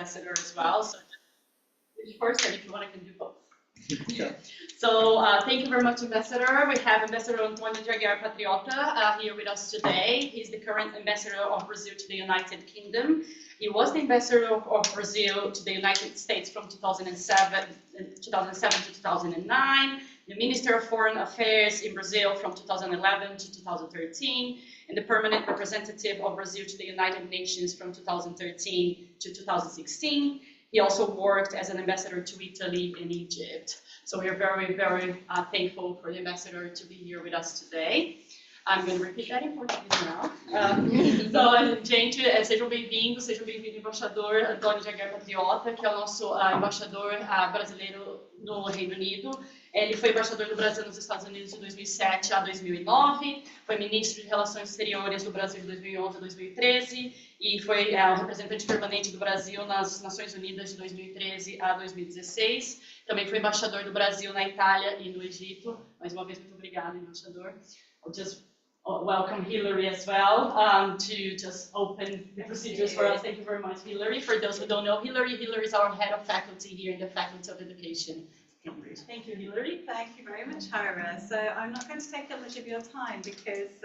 ambassador as well. So first, and if you want, I can do both. Sure. So thank you very much, Ambassador. We have Ambassador Antônio de Aguiar Patriota here with us today. He's the current Ambassador of Brazil to the United Kingdom. He was the Ambassador of Brazil to the United States from 2007 to 2009, the Minister of Foreign Affairs in Brazil from 2011 to 2013, and the Permanent Representative of Brazil to the United Nations from 2013 to 2016. He also worked as an ambassador to Italy and Egypt. So we're very, very thankful for the ambassador to be here with us today. I'm going to repeat that in Portuguese now. Gente, sejam bem-vindos, embaixador Antônio de Aguiar Patriota, que é o nosso embaixador brasileiro no Reino Unido. Ele foi embaixador do Brasil nos Estados Unidos de 2007 a 2009, foi ministro de Relações Exteriores do Brasil de 2011 a 2013 e foi o representante permanente do Brasil nas Nações Unidas de 2013 a 2016. Também foi embaixador do Brasil na Itália e no Egito. Mais uma vez, muito obrigada, embaixador. I'll just welcome Hillary as well to just open the procedures for us. Thank you very much, Hillary. For those who don't know, Hillary is our head of faculty here in the Faculty of Education. Thank you, Hillary. Thank you very much, Hira. So I'm not going to take up much of your time because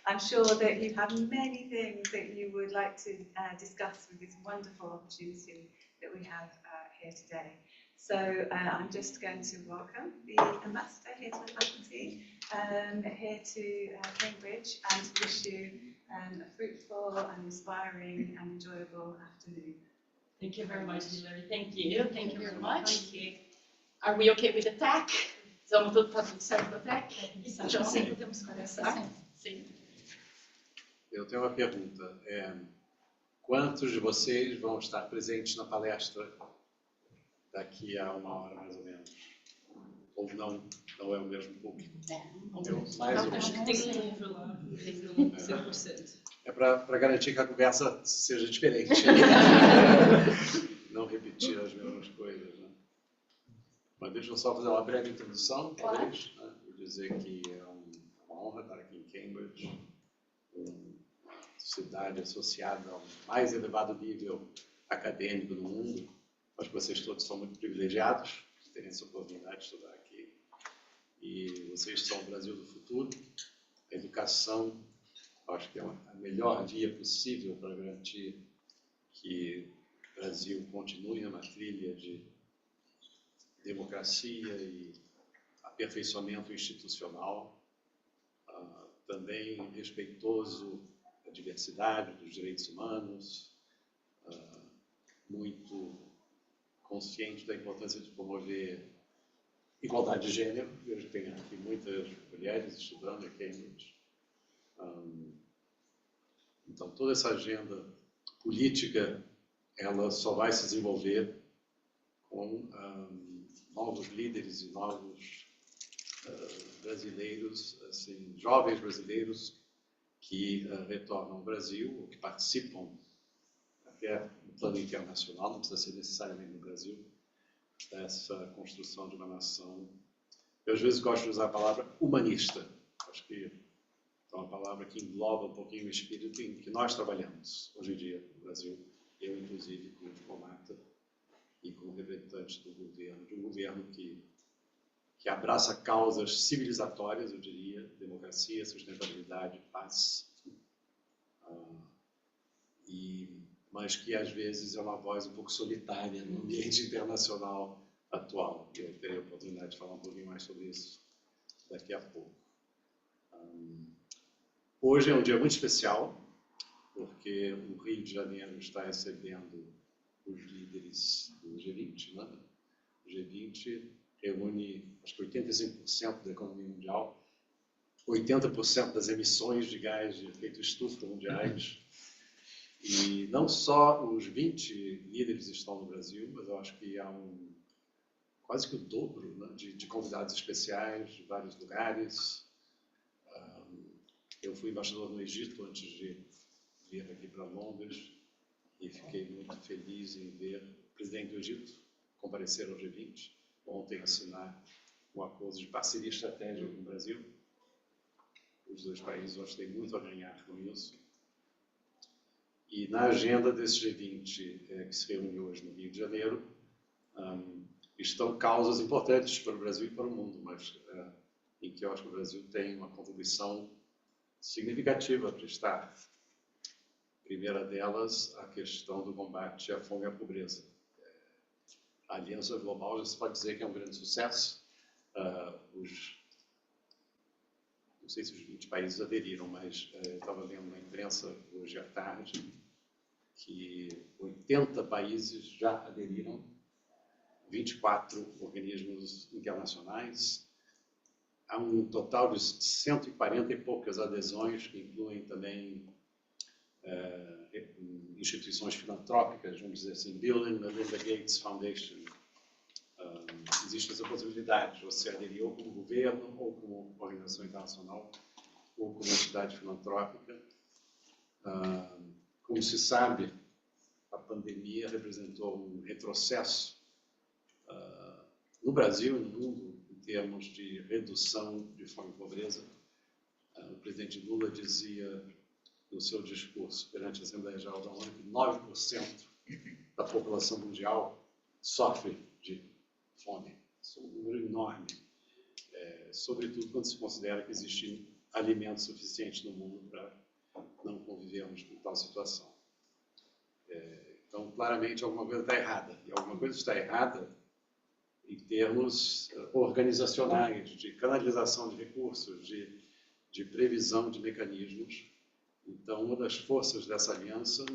I'm sure that you have many things that you would like to discuss with this wonderful opportunity that we have here today. So I'm just going to welcome the ambassador here to the faculty, here to Cambridge, and to wish you a fruitful and inspiring and enjoyable afternoon. Thank you very much, Hillary. Thank you. Thank you very much. Thank you. Are we okay with the tech? Tá tudo certo com a tech? Então, sim, podemos começar. Sim. Eu tenho uma pergunta. Quantos de vocês vão estar presentes na palestra daqui a 1 hora, mais ou menos? Ou não é o mesmo público? Mais ou menos. Acho que tem um livro lá, 100%. É para garantir que a conversa seja diferente. Não repetir as mesmas coisas, né? Mas deixa eu só fazer uma breve introdução, talvez, né? E dizer que é uma honra estar aqui em Cambridge, uma cidade associada ao mais elevado nível acadêmico do mundo. Acho que vocês todos são muito privilegiados de terem essa oportunidade de estudar aqui. E vocês são o Brasil do futuro. A educação, acho que é a melhor via possível para garantir que o Brasil continue numa trilha de democracia e aperfeiçoamento institucional, também respeitoso da diversidade, dos direitos humanos, muito consciente da importância de promover igualdade de gênero. Eu tenho aqui muitas mulheres estudando em Cambridge. Então, toda essa agenda política, ela só vai se desenvolver com novos líderes e novos brasileiros, assim, jovens brasileiros que retornam ao Brasil, ou que participam até no plano internacional, não precisa ser necessariamente no Brasil, dessa construção de uma nação. Eu às vezes gosto de usar a palavra humanista. Acho que é uma palavra que engloba um pouquinho o espírito em que nós trabalhamos hoje em dia no Brasil. Eu, inclusive, como diplomata e como representante do governo, de um governo que abraça causas civilizatórias, eu diria, democracia, sustentabilidade, paz, mas que às vezes é uma voz um pouco solitária no ambiente internacional atual. Eu terei a oportunidade de falar um pouquinho mais sobre isso daqui a pouco. Hoje é um dia muito especial, porque o Rio de Janeiro está recebendo os líderes do G20, né? O G20 reúne, acho que 85% da economia mundial, 80% das emissões de gás de efeito estufa mundiais. E não só os 20 líderes estão no Brasil, mas eu acho que há quase que o dobro, né, de convidados especiais de vários lugares. Eu fui embaixador no Egito antes de vir aqui para Londres e fiquei muito feliz em ver o presidente do Egito comparecer ao G20, ontem assinar um acordo de parceria estratégica com o Brasil. Os dois países hoje têm muito a ganhar com isso. E na agenda desse G20, que se reuniu hoje no Rio de Janeiro, estão causas importantes para o Brasil e para o mundo, mas em que eu acho que o Brasil tem uma contribuição significativa a prestar. A primeira delas, a questão do combate à fome e à pobreza. A Aliança Global já se pode dizer que é um grande sucesso. Não sei se os 20 países aderiram, mas eu estava vendo na imprensa hoje à tarde que 80 países já aderiram, 24 organismos internacionais. Há um total de 140 e poucas adesões, que incluem também instituições filantrópicas, vamos dizer assim, Bill and Melinda Gates Foundation. Existe essa possibilidade de você aderir ou como governo, ou como organização internacional, ou como entidade filantrópica. Como se sabe, a pandemia representou um retrocesso no Brasil e no mundo em termos de redução de fome e pobreza. O presidente Lula dizia no seu discurso perante a Assembleia Geral da ONU que 9% da população mundial sofre de fome. Isso é um número enorme, sobretudo quando se considera que existe alimento suficiente no mundo para não convivermos com tal situação. Então, claramente, alguma coisa está errada. E alguma coisa está errada em termos organizacionais, de canalização de recursos, de previsão de mecanismos. Então, uma das forças dessa aliança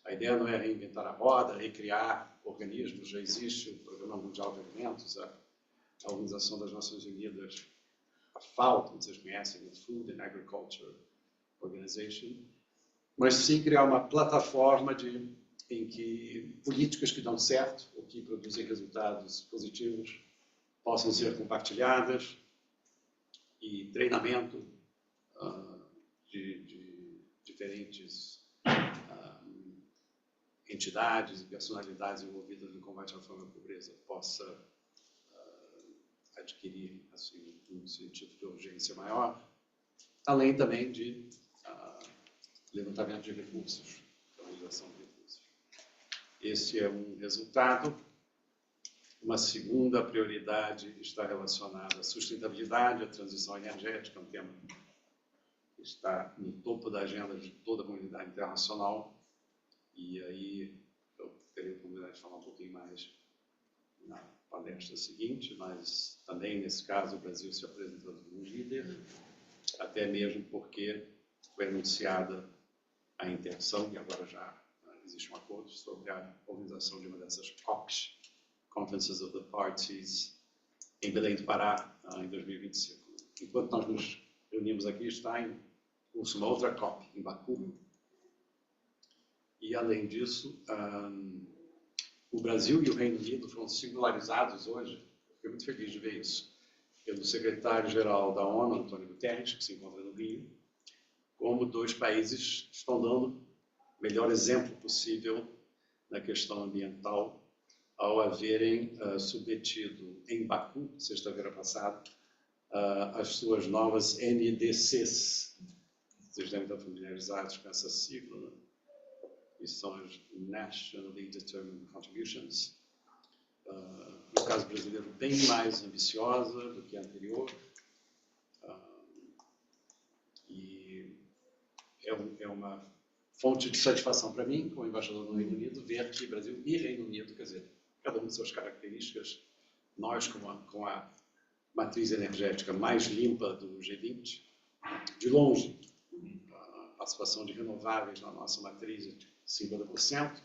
a ideia não é reinventar a roda, recriar organismos, já existe o Programa Mundial de Alimentos, a Organização das Nações Unidas, a FAO, como vocês conhecem, a Food and Agriculture Organization, mas sim criar uma plataforma em que políticas que dão certo, ou que produzem resultados positivos, possam ser compartilhadas, e treinamento de diferentes entidades e personalidades envolvidas no combate à fome e à pobreza possa adquirir assim, um sentido de urgência maior, além também de levantamento de recursos, canalização de recursos. Esse é um resultado. Uma segunda prioridade está relacionada à sustentabilidade, à transição energética, um tema que está no topo da agenda de toda a comunidade internacional. E aí eu teria a oportunidade de falar um pouquinho mais na palestra seguinte, mas também, nesse caso, o Brasil se apresentando como um líder, até mesmo porque foi anunciada a intenção, e agora já existe um acordo sobre a organização de uma dessas COPs, Conferences of the Parties, em Belém do Pará, em 2025. Enquanto nós nos reunimos aqui, está em curso uma outra COP, em Baku. E, além disso, o Brasil e o Reino Unido foram singularizados hoje, fiquei muito feliz de ver isso, pelo secretário-geral da ONU, Antônio Guterres, que se encontra no Rio, como dois países que estão dando o melhor exemplo possível na questão ambiental, ao haverem submetido em Baku, sexta-feira passada, as suas novas NDCs. Vocês devem estar familiarizados com essa sigla, né? Que são as Nationally Determined Contributions. No caso brasileiro, bem mais ambiciosa do que a anterior. E é uma fonte de satisfação para mim, como embaixador do Reino Unido, ver que Brasil e Reino Unido, quer dizer, cada um de suas características, nós com a matriz energética mais limpa do G20, de longe, a participação de renováveis na nossa matriz é de 50%,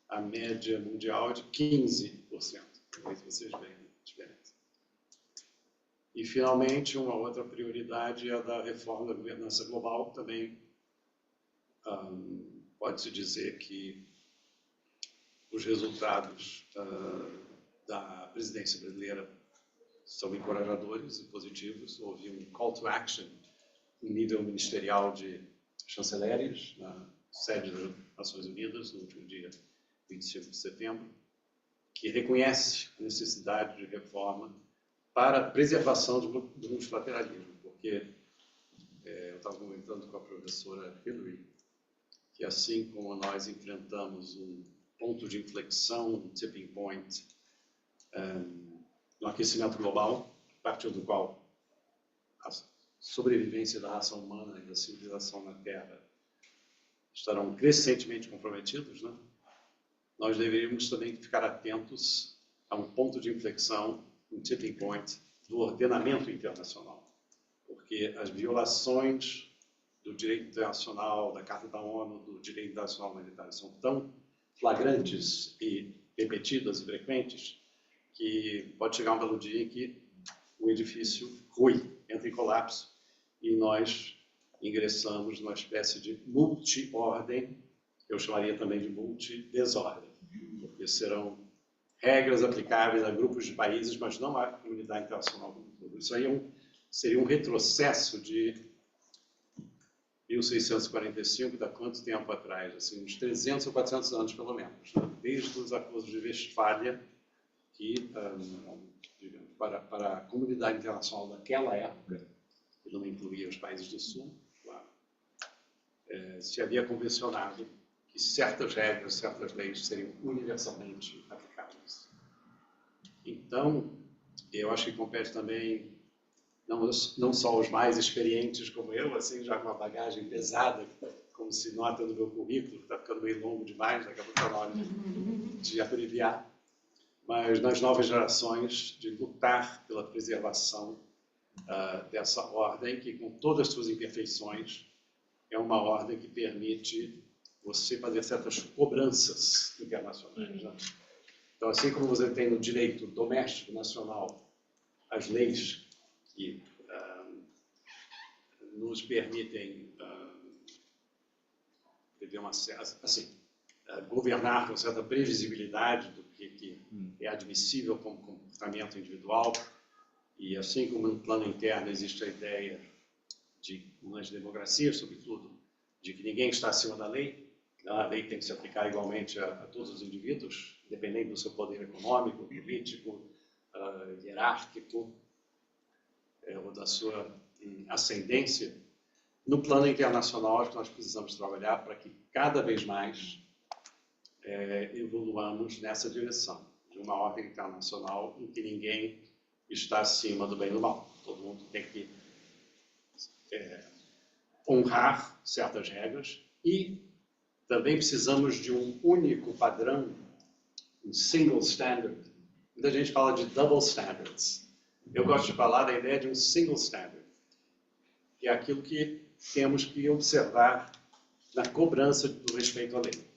a média mundial é de 15%. Depois vocês veem a diferença. E, finalmente, uma outra prioridade é a da reforma da governança global. Também pode-se dizer que os resultados da presidência brasileira são encorajadores e positivos. Houve um call to action em nível ministerial de chanceleres na sede das Nações Unidas, no último dia 25 de setembro, que reconhece a necessidade de reforma para a preservação do multilateralismo, porque eu estava comentando com a professora Hillary que assim como nós enfrentamos um ponto de inflexão, um tipping point, no aquecimento global, a partir do qual a sobrevivência da raça humana e da civilização na Terra estarão crescentemente comprometidos, né? Nós deveríamos também ficar atentos a um ponto de inflexão, um tipping point, do ordenamento internacional. Porque as violações do direito internacional, da Carta da ONU, do direito internacional humanitário, são tão flagrantes e repetidas e frequentes que pode chegar um belo dia em que o edifício rui, entra em colapso e nós ingressamos numa espécie de multi-ordem, eu chamaria também de multi-desordem, porque serão regras aplicáveis a grupos de países, mas não à comunidade internacional como um todo. Isso aí seria um retrocesso de 1645, da quanto tempo atrás? Assim, uns 300 ou 400 anos, pelo menos, né? Desde os acordos de Westfália, que, digamos, para a comunidade internacional daquela época, que não incluía os países do Sul, claro, se havia convencionado que certas regras, certas leis seriam universalmente aplicáveis. Então, eu acho que compete também não só os mais experientes como eu, assim, já com uma bagagem pesada, como se nota no meu currículo, que está ficando meio longo demais, daqui a pouco está na hora de abreviar, mas nas novas gerações, de lutar pela preservação dessa ordem, que com todas as suas imperfeições, é uma ordem que permite você fazer certas cobranças internacionais. Né? Então, assim como você tem no direito doméstico nacional as leis que nos permitem ter governar com certa previsibilidade do que é admissível como comportamento individual, e assim como no plano interno existe a ideia nas democracias, sobretudo, de que ninguém está acima da lei, a lei tem que se aplicar igualmente a todos os indivíduos, independente do seu poder econômico, político, hierárquico, ou da sua ascendência. No plano internacional, acho que nós precisamos trabalhar para que cada vez mais evoluamos nessa direção, de uma ordem internacional em que ninguém está acima do bem e do mal. Todo mundo tem que honrar certas regras e também precisamos de um único padrão, um single standard. Muita gente fala de double standards. Eu gosto de falar da ideia de um single standard, que é aquilo que temos que observar na cobrança do respeito à lei.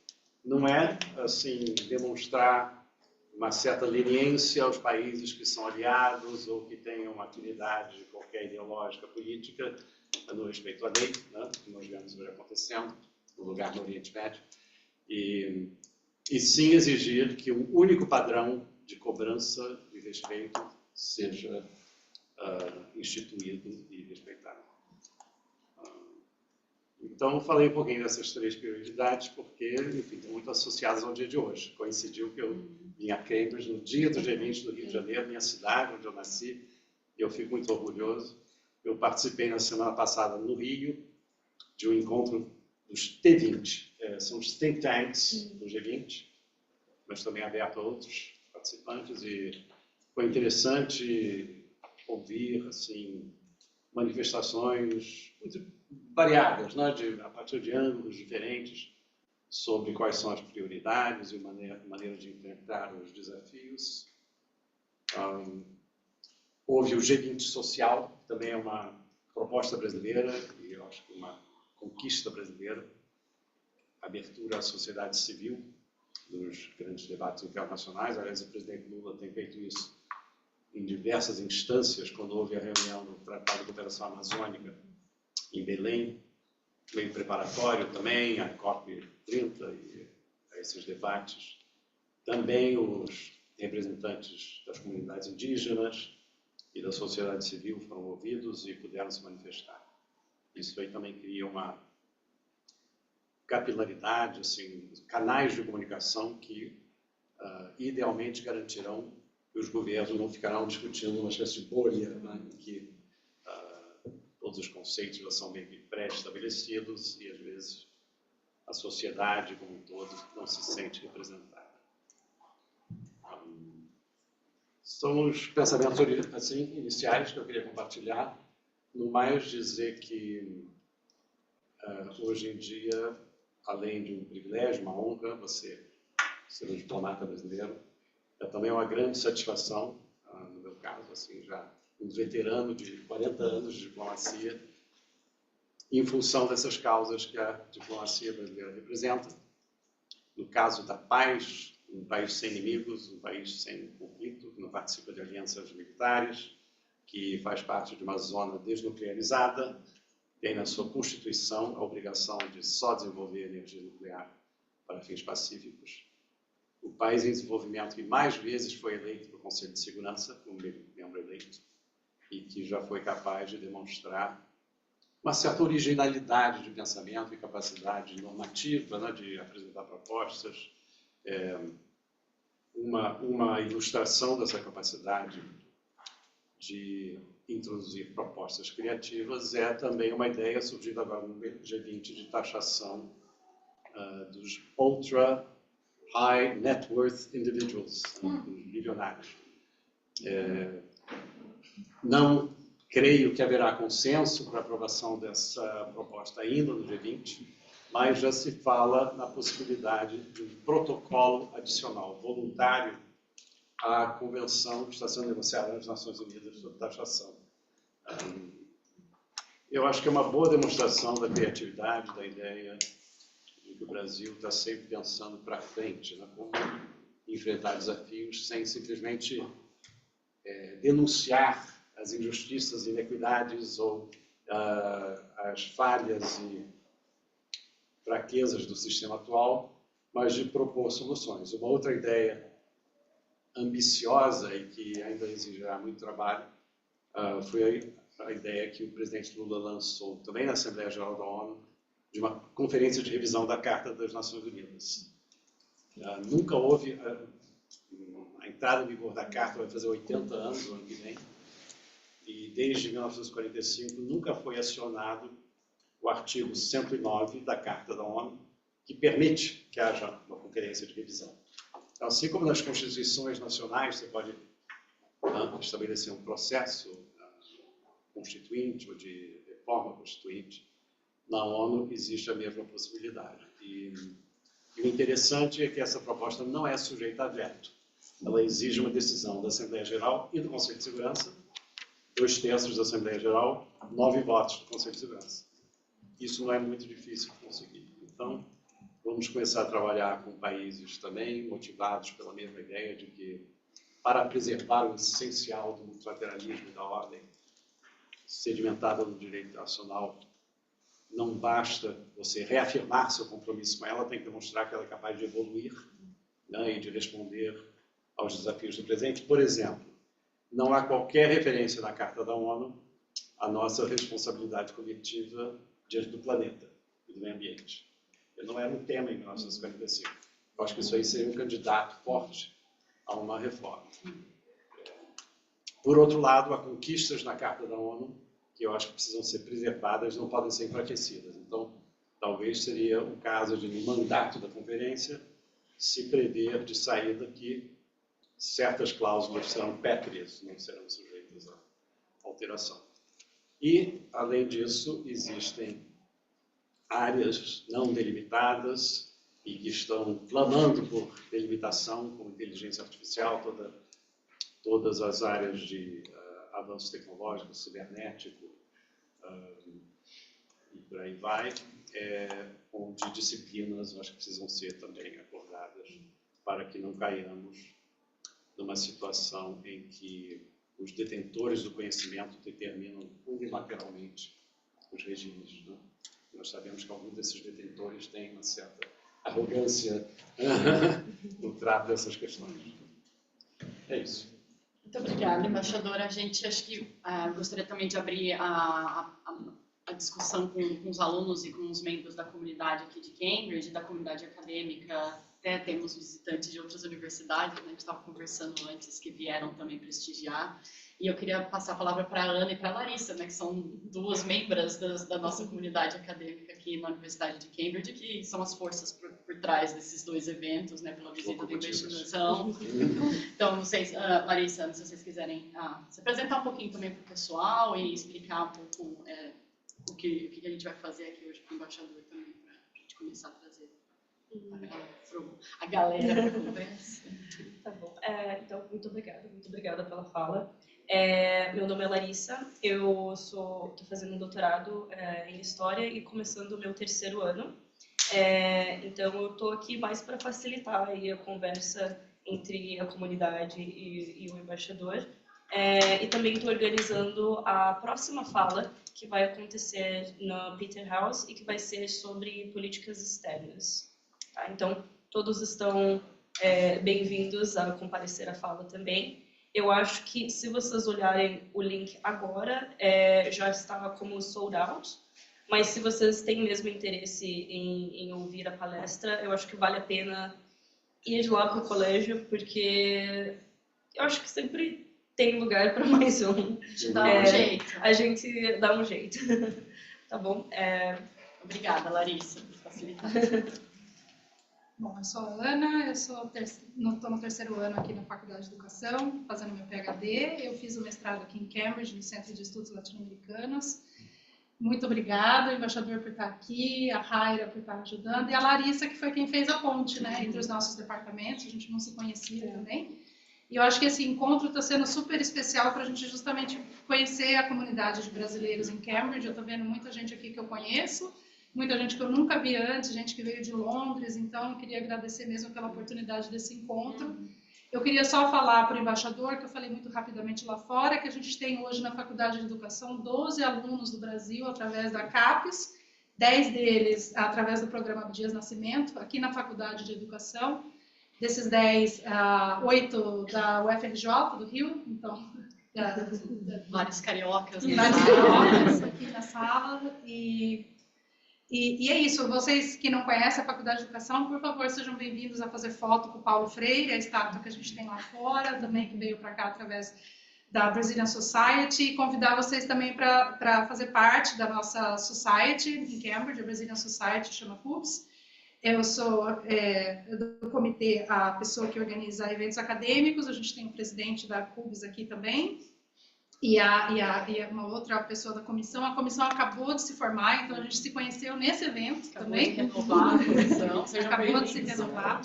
Não é, assim, demonstrar uma certa leniência aos países que são aliados ou que tenham uma afinidade qualquer ideológica, política, no respeito à lei, né, que nós vemos hoje acontecendo no lugar do Oriente Médio, e sim exigir que um único padrão de cobrança e respeito seja instituído e respeitado. Então, eu falei um pouquinho dessas três prioridades, porque, enfim, estão muito associadas ao dia de hoje. Coincidiu que eu vim a Cambridge no dia do G20 do Rio de Janeiro, minha cidade, onde eu nasci, e eu fico muito orgulhoso. Eu participei na semana passada no Rio de um encontro dos T20, são os think tanks do G20, mas também aberto a outros participantes, e foi interessante ouvir, assim, manifestações muito variadas, né, a partir de ângulos diferentes, sobre quais são as prioridades e maneira de enfrentar os desafios. Houve o G20 social, que também é uma proposta brasileira, e eu acho que uma conquista brasileira, abertura à sociedade civil dos grandes debates internacionais. Aliás, o presidente Lula tem feito isso em diversas instâncias, quando houve a reunião do Tratado de Cooperação Amazônica em Belém, meio preparatório também, a COP30 e a esses debates. Também os representantes das comunidades indígenas e da sociedade civil foram ouvidos e puderam se manifestar. Isso aí também cria uma capilaridade, assim, canais de comunicação que idealmente garantirão que os governos não ficarão discutindo uma espécie de bolha, né, em que todos os conceitos já são meio que pré-estabelecidos e, às vezes, a sociedade como um todo não se sente representada. São os pensamentos assim, iniciais que eu queria compartilhar. No mais, dizer que hoje em dia, além de um privilégio, uma honra, você ser um diplomata brasileiro, é também uma grande satisfação, no meu caso, assim, já um veterano de 40 anos de diplomacia, em função dessas causas que a diplomacia brasileira representa. No caso da paz, um país sem inimigos, um país sem conflito, que não participa de alianças militares, que faz parte de uma zona desnuclearizada, tem na sua Constituição a obrigação de só desenvolver energia nuclear para fins pacíficos. O país em desenvolvimento que mais vezes foi eleito para o Conselho de Segurança, como membro eleito, e que já foi capaz de demonstrar uma certa originalidade de pensamento e capacidade normativa, né, de apresentar propostas. Uma ilustração dessa capacidade de introduzir propostas criativas é também uma ideia surgida agora no G20 de taxação dos ultra high net worth individuals, dos bilionários. Não creio que haverá consenso para a aprovação dessa proposta ainda no G20, mas já se fala na possibilidade de um protocolo adicional, voluntário, à convenção que está sendo negociada nas Nações Unidas sobre taxação. Eu acho que é uma boa demonstração da criatividade, da ideia de que o Brasil está sempre pensando para frente, né, como enfrentar desafios sem simplesmente denunciar as injustiças, inequidades ou as falhas e fraquezas do sistema atual, mas de propor soluções. Uma outra ideia ambiciosa e que ainda exigirá muito trabalho foi a ideia que o presidente Lula lançou também na Assembleia Geral da ONU de uma conferência de revisão da Carta das Nações Unidas. Nunca houve a entrada em vigor da Carta, vai fazer 80 anos o ano que vem, e desde 1945 nunca foi acionado o artigo 109 da Carta da ONU, que permite que haja uma conferência de revisão. Então, assim como nas constituições nacionais você pode estabelecer um processo constituinte ou de reforma constituinte, na ONU existe a mesma possibilidade. E o interessante é que essa proposta não é sujeita a veto. Ela exige uma decisão da Assembleia Geral e do Conselho de Segurança, 2/3 da Assembleia Geral, 9 votos do Conselho de Segurança. Isso não é muito difícil de conseguir. Então, vamos começar a trabalhar com países também motivados pela mesma ideia de que, para preservar o essencial do multilateralismo e da ordem sedimentada no direito internacional, não basta você reafirmar seu compromisso com ela, tem que demonstrar que ela é capaz de evoluir, né, e de responder aos desafios do presente. Por exemplo, não há qualquer referência na Carta da ONU à nossa responsabilidade coletiva diante do planeta e do meio ambiente. Não era um tema em 1945. Eu acho que isso aí seria um candidato forte a uma reforma. Por outro lado, há conquistas na Carta da ONU que eu acho que precisam ser preservadas, não podem ser enfraquecidas. Então, talvez seria o caso de, no mandato da conferência, se prever de saída que certas cláusulas serão pétreas, não serão sujeitas a alteração. E, além disso, existem áreas não delimitadas e que estão clamando por delimitação, como inteligência artificial, todas as áreas de avanço tecnológico, cibernético e por aí vai, onde disciplinas, eu acho que precisam ser também acordadas para que não caiamos numa situação em que os detentores do conhecimento determinam unilateralmente os regimes, né? Nós sabemos que alguns desses detentores têm uma certa arrogância no trato dessas questões. É isso. Muito obrigada, embaixadora. A gente acho que gostaria também de abrir a discussão com os alunos e com os membros da comunidade aqui de Cambridge, da comunidade acadêmica temos visitantes de outras universidades, né? A gente estava conversando antes, que vieram também prestigiar. E eu queria passar a palavra para a Ana e para a Larissa, né, que são duas membros da nossa comunidade acadêmica aqui na Universidade de Cambridge, que são as forças por trás desses dois eventos, né, pela visita da investigação. Então, não sei, Larissa, se vocês quiserem se apresentar um pouquinho também para o pessoal e explicar um pouco o que a gente vai fazer aqui hoje com o embaixador também, para a gente começar a trazer a galera para a conversa. Tá bom. Então, muito obrigada pela fala. Meu nome é Larissa, eu estou fazendo um doutorado em História e começando o meu 3º ano. Então, eu estou aqui mais para facilitar aí a conversa entre a comunidade e o embaixador. E também estou organizando a próxima fala, que vai acontecer no Peter House e que vai ser sobre políticas externas. Tá? Então, todos estão bem-vindos a comparecer à fala também. Eu acho que, se vocês olharem o link agora, já está como sold out, mas se vocês têm mesmo interesse em ouvir a palestra, eu acho que vale a pena ir lá para o colégio, porque eu acho que sempre tem lugar para mais um. Dá um jeito. A gente dá um jeito. Tá bom? Obrigada, Larissa, por facilitar. Bom, eu sou a Ana, eu estou no 3º ano aqui na Faculdade de Educação, fazendo meu PhD. Eu fiz o mestrado aqui em Cambridge, no Centro de Estudos Latino-Americanos. Muito obrigada, embaixador, por estar aqui, a Raira por estar ajudando, e a Larissa, que foi quem fez a ponte, né, entre os nossos departamentos. A gente não se conhecia também. E eu acho que esse encontro está sendo super especial para a gente justamente conhecer a comunidade de brasileiros em Cambridge. Eu estou vendo muita gente aqui que eu conheço, muita gente que eu nunca vi antes, gente que veio de Londres, então eu queria agradecer mesmo pela oportunidade desse encontro. Eu queria só falar para o embaixador, que eu falei muito rapidamente lá fora, que a gente tem hoje na Faculdade de Educação 12 alunos do Brasil através da CAPES, 10 deles através do programa Abdias Nascimento, aqui na Faculdade de Educação. Desses 10, 8 da UFRJ, do Rio, então... Vários cariocas. Vários cariocas aqui na sala, E é isso, vocês que não conhecem a Faculdade de Educação, por favor, sejam bem-vindos a fazer foto com o Paulo Freire, a estátua que a gente tem lá fora, também que veio para cá através da Brazilian Society, e convidar vocês também para fazer parte da nossa Society em Cambridge, a Brazilian Society chama CUBS. Eu sou do comitê, a pessoa que organiza eventos acadêmicos, a gente tem o presidente da CUBS aqui também, e uma outra pessoa da comissão. A comissão acabou de se formar, então a gente se conheceu nesse evento também. De renovar a comissão. Acabou de se renovar.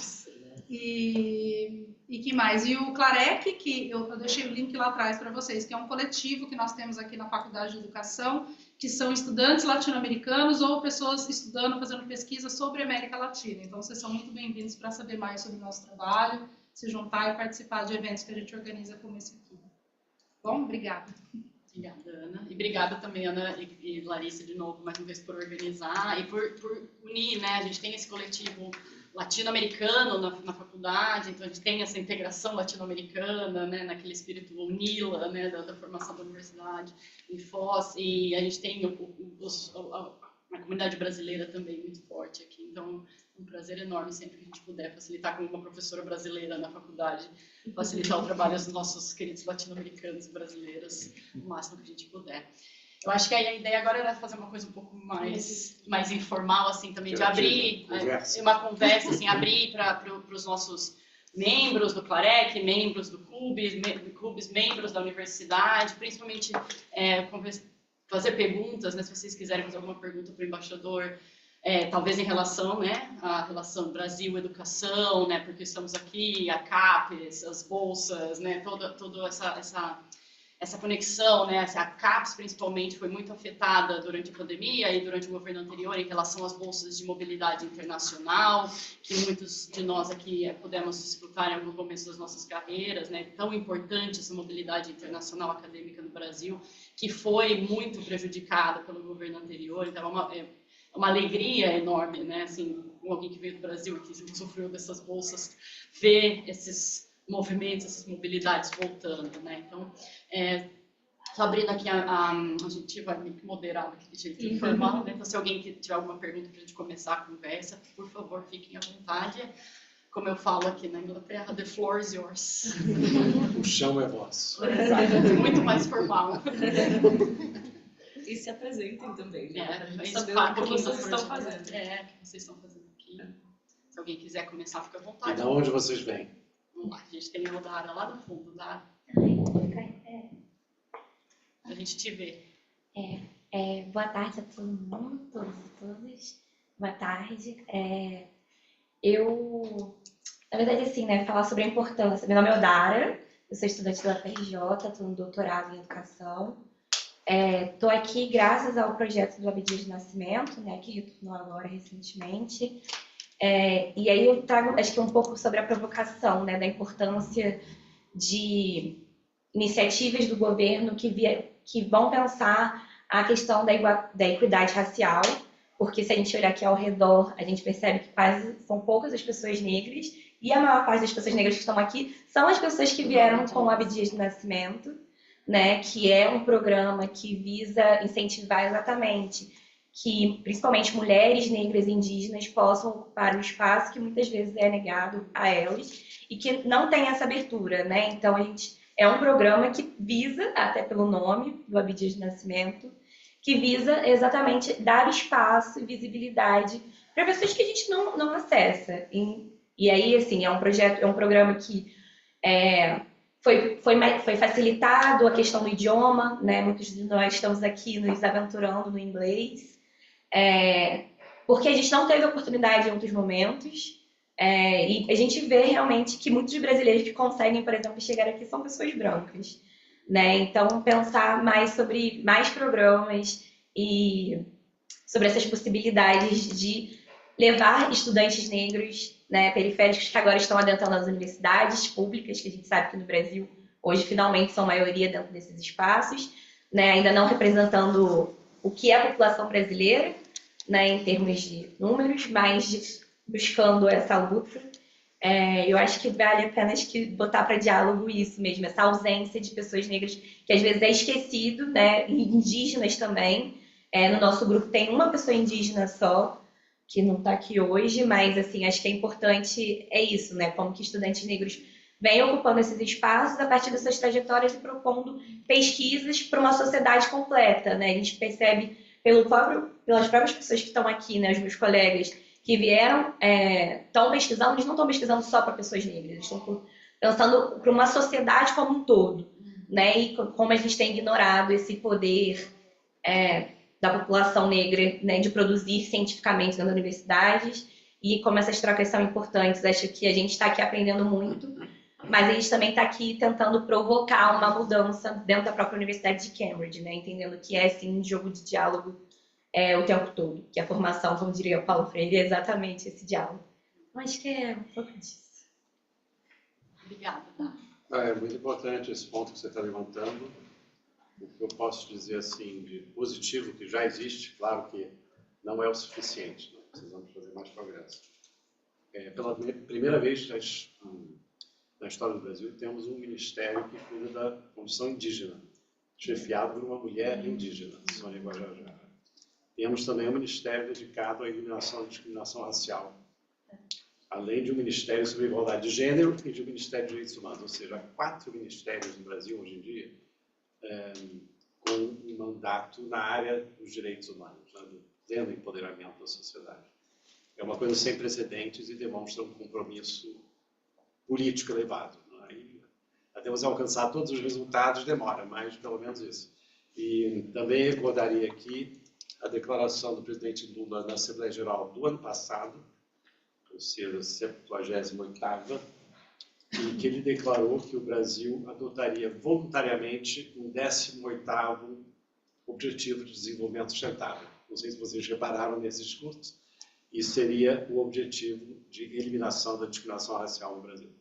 E que mais? E o Clarec, que eu deixei o link lá atrás para vocês, que é um coletivo que nós temos aqui na Faculdade de Educação, que são estudantes latino-americanos ou pessoas estudando, fazendo pesquisa sobre a América Latina. Então, vocês são muito bem-vindos para saber mais sobre o nosso trabalho, se juntar e participar de eventos que a gente organiza como esse aqui. Bom, obrigada. Obrigada, Ana. E obrigada também, Ana e Larissa, de novo, mais uma vez, por organizar e por unir, né? A gente tem esse coletivo latino-americano na faculdade, então a gente tem essa integração latino-americana, né, naquele espírito UNILA, né, da formação da universidade em Foz, e a gente tem a comunidade brasileira também muito forte aqui, então é um prazer enorme sempre que a gente puder facilitar, como uma professora brasileira na faculdade, facilitar o trabalho dos nossos queridos latino-americanos e brasileiros o máximo que a gente puder. Eu acho que a ideia agora era fazer uma coisa um pouco mais informal, assim, também, de abrir uma conversa, assim, abrir para os nossos membros do Clarec, membros do CUBS, membros da universidade, principalmente fazer perguntas, né, se vocês quiserem fazer alguma pergunta para o embaixador, talvez em relação, né, à relação Brasil-educação, né, porque estamos aqui, a CAPES, as bolsas, né, toda essa conexão, né, a CAPES principalmente foi muito afetada durante a pandemia e durante o governo anterior em relação às bolsas de mobilidade internacional, que muitos de nós aqui pudemos desfrutar em alguns momentos das nossas carreiras, né, tão importante essa mobilidade internacional acadêmica no Brasil, que foi muito prejudicada pelo governo anterior, então é uma alegria enorme, né, assim, alguém que veio do Brasil e que sofreu dessas bolsas, ver esses movimentos, essas mobilidades voltando, né? Então, estou abrindo aqui a gente vai meio que moderar daquele jeito informal, né? Então, se alguém tiver alguma pergunta para a gente começar a conversa, por favor, fiquem à vontade. como eu falo aqui na Inglaterra, the floor is yours. O chão é vosso. Exato, muito mais formal. E se apresentem também, né? É, Pra gente mas saber fala o que pouquinho vocês do estão projeto. fazendo. É, o que vocês estão fazendo aqui. Se alguém quiser começar, fica à E vontade. de onde vocês vêm? Vamos lá, a gente tem o Dara lá no fundo, tá? A gente te vê. Boa tarde a todo mundo, todos e todas. Boa tarde. Eu, na verdade, assim, né, falar sobre a importância. Meu nome é Odara, eu sou estudante da UFRJ, estou no doutorado em educação. Estou aqui graças ao projeto do Abdias de Nascimento, né, que retornou agora recentemente. E aí eu trago, acho que um pouco sobre a provocação, né, da importância de iniciativas do governo que vão pensar a questão da equidade racial, porque se a gente olhar aqui ao redor, a gente percebe que são poucas as pessoas negras, e a maior parte das pessoas negras que estão aqui são as pessoas que vieram com o Abdias de Nascimento, né, que é um programa que visa incentivar exatamente que, principalmente, mulheres negras e indígenas possam ocupar o espaço que muitas vezes é negado a elas e que não tem essa abertura, né? Então, é um programa que visa, até pelo nome do Abdias de Nascimento, que visa exatamente dar espaço e visibilidade para pessoas que a gente não acessa. E aí, assim, é um programa que foi facilitado a questão do idioma, né? Muitos de nós estamos aqui nos aventurando no inglês, porque a gente não teve oportunidade em outros momentos, e a gente vê realmente que muitos brasileiros que conseguem, por exemplo, chegar aqui são pessoas brancas, né? Então, pensar mais sobre mais programas e sobre essas possibilidades de levar estudantes negros, né, periféricos que agora estão adentrando as universidades públicas, que a gente sabe que no Brasil hoje finalmente são maioria dentro desses espaços, né, ainda não representando o que é a população brasileira, né, em termos de números, mas buscando essa luta. Eu acho que vale a pena botar para diálogo isso mesmo, essa ausência de pessoas negras que às vezes é esquecido, né, e indígenas também. No nosso grupo tem uma pessoa indígena só, que não está aqui hoje, mas assim, acho que é importante isso, né, como que estudantes negros vêm ocupando esses espaços a partir das suas trajetórias e propondo pesquisas para uma sociedade completa, né? A gente percebe pelas próprias pessoas que estão aqui, né, os meus colegas que vieram, estão pesquisando, eles não estão pesquisando só para pessoas negras, eles estão pensando para uma sociedade como um todo, né? E como a gente tem ignorado esse poder da população negra, né, de produzir cientificamente nas universidades, e como essas trocas são importantes. Acho que a gente está aqui aprendendo muito, mas a gente também está aqui tentando provocar uma mudança dentro da própria Universidade de Cambridge, né, entendendo que é, sim, um jogo de diálogo o tempo todo, que a formação, como diria o Paulo Freire, é exatamente esse diálogo. Eu acho que é um pouco disso. Obrigada, tá? É muito importante esse ponto que você está levantando. O que eu posso dizer assim de positivo que já existe, claro que não é o suficiente, né? Precisamos fazer mais progresso. Pela primeira vez na história do Brasil, temos um ministério que cuida da condição indígena, chefiado por uma mulher indígena, Sônia Guajajara. Temos também um ministério dedicado à eliminação da discriminação racial, além de um ministério sobre igualdade de gênero e de um ministério de direitos humanos, ou seja, há 4 ministérios no Brasil hoje em dia, com um mandato na área dos direitos humanos, né, do pleno empoderamento da sociedade. É uma coisa sem precedentes e demonstra um compromisso político elevado. Né? E até você alcançar todos os resultados demora, mas pelo menos isso. E também recordaria aqui a declaração do presidente Lula na Assembleia Geral do ano passado, ou seja, 78ª, em que ele declarou que o Brasil adotaria voluntariamente um 18º Objetivo de Desenvolvimento Sustentável. Não sei se vocês repararam nesse discurso, e seria o objetivo de eliminação da discriminação racial no Brasil.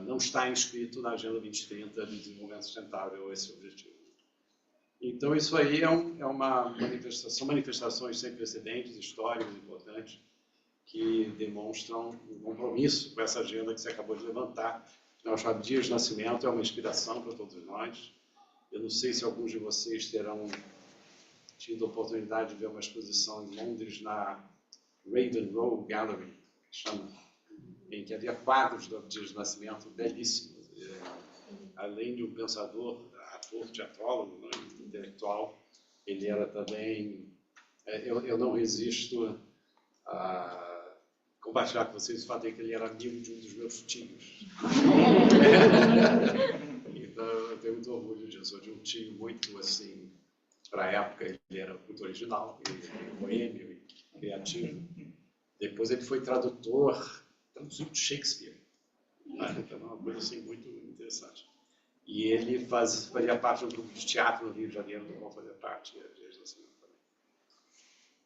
Não está inscrito na Agenda 2030 de Desenvolvimento Sustentável esse objetivo. Então, isso aí são manifestações sem precedentes, históricas, importantes, que demonstram um compromisso com essa agenda que você acabou de levantar. O Abdias de Nascimento é uma inspiração para todos nós. Eu não sei se alguns de vocês terão tido a oportunidade de ver uma exposição em Londres, na Raven Row Gallery, que chama em que havia quadros do Abdias do Nascimento belíssimos. Além de um pensador, ator, teatrólogo, né, intelectual, ele era também... eu não resisto a compartilhar com vocês o fato de que ele era amigo de um dos meus tios. Então, eu tenho muito orgulho disso. De um tio muito, assim, para a época, ele era muito original, boêmio e criativo. Depois ele foi traduziu Shakespeare. Então, é uma coisa, assim, muito interessante. E ele fazia parte de um grupo de teatro no Rio de Janeiro, do qual fazia parte desde a semana também.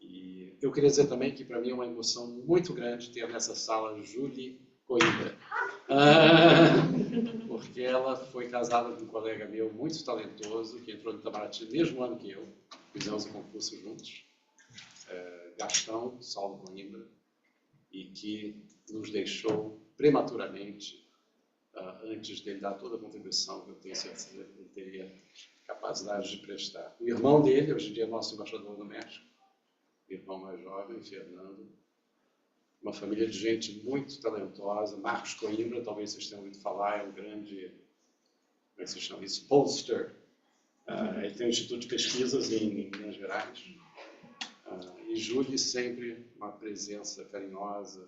E eu queria dizer também que, para mim, é uma emoção muito grande ter nessa sala Julie Coimbra. Porque ela foi casada com um colega meu muito talentoso, que entrou no Itamaraty no mesmo ano que eu. Fizemos o concurso juntos. Gastão Saulo Coimbra. E que nos deixou prematuramente, antes dele dar toda a contribuição que eu tenho certeza que ele teria capacidade de prestar. O irmão dele, hoje em dia, é nosso embaixador no México, o irmão mais jovem, Fernando, uma família de gente muito talentosa. Marcos Coimbra, talvez vocês tenham ouvido falar, é um grande, como é que se chama isso? Pollster. Ele tem um instituto de pesquisas em Minas Gerais. E Júlia sempre uma presença carinhosa,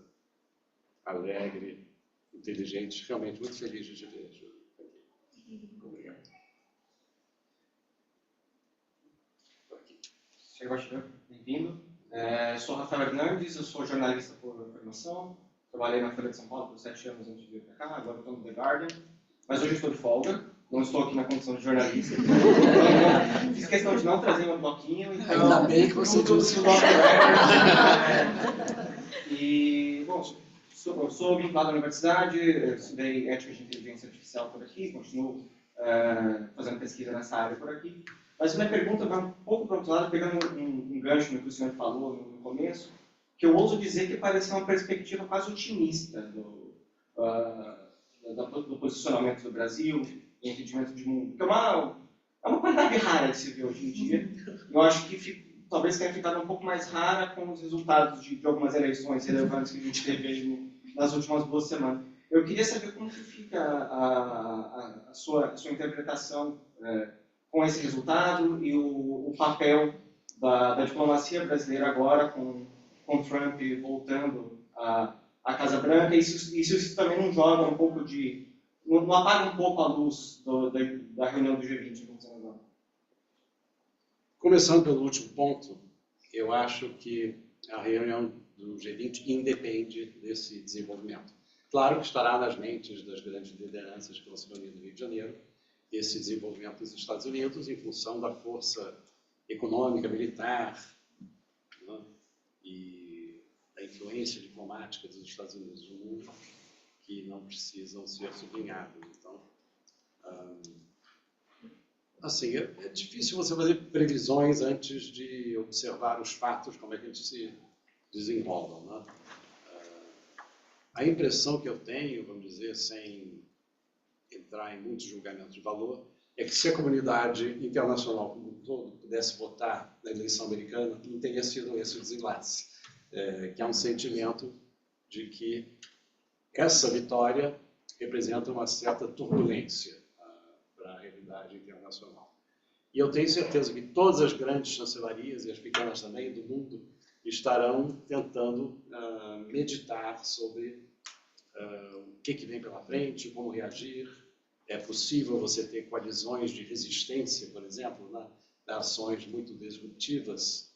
alegre, inteligente, realmente muito feliz de te ver, Júlia. Obrigado. Senhor Bachelor, bem-vindo. Sou Rafael Hernandes, eu sou jornalista por formação. Trabalhei na Folha de São Paulo por 7 anos antes de vir para cá, agora estou no The Guardian. Mas hoje estou de folga, não estou aqui na condição de jornalista. Então, fiz questão de não trazer meu bloquinho. Então, ainda bem que você disse o nome. E, bom, sou vinculado à universidade, estudei ética de inteligência artificial por aqui, continuo fazendo pesquisa nessa área por aqui. Mas minha pergunta vai um pouco para o outro lado, pegando um gancho no que o senhor falou no começo, que eu ouso dizer que parece uma perspectiva quase otimista do posicionamento do Brasil em entendimento de mundo. Que é uma qualidade rara de se ver hoje em dia. Eu acho que talvez tenha ficado um pouco mais rara com os resultados de algumas eleições relevantes que a gente teve nas últimas 2 semanas. Eu queria saber como que fica a sua interpretação com esse resultado e o papel da diplomacia brasileira agora com Trump voltando à Casa Branca, e se isso também não joga um pouco não apaga um pouco a luz da reunião do G20 acontecendo agora. Começando pelo último ponto, eu acho que a reunião do G20 independe desse desenvolvimento. Claro que estará nas mentes das grandes lideranças que vão se reunir no Rio de Janeiro esse desenvolvimento dos Estados Unidos em função da força econômica, militar, né, e da influência diplomática dos Estados Unidos no mundo, que não precisam ser sublinhados. Então, assim, é difícil você fazer previsões antes de observar os fatos, como é que eles se desenrolam, né? A impressão que eu tenho, vamos dizer, sem entrar em muitos julgamentos de valor, é que se a comunidade internacional como um todo pudesse votar na eleição americana, não teria sido esse o desenlace, que é um sentimento de que essa vitória representa uma certa turbulência para a realidade internacional. E eu tenho certeza que todas as grandes chancelarias, e as pequenas também, do mundo, estarão tentando meditar sobre o que vem pela frente, como reagir. É possível você ter coalizões de resistência, por exemplo, a ações muito disruptivas?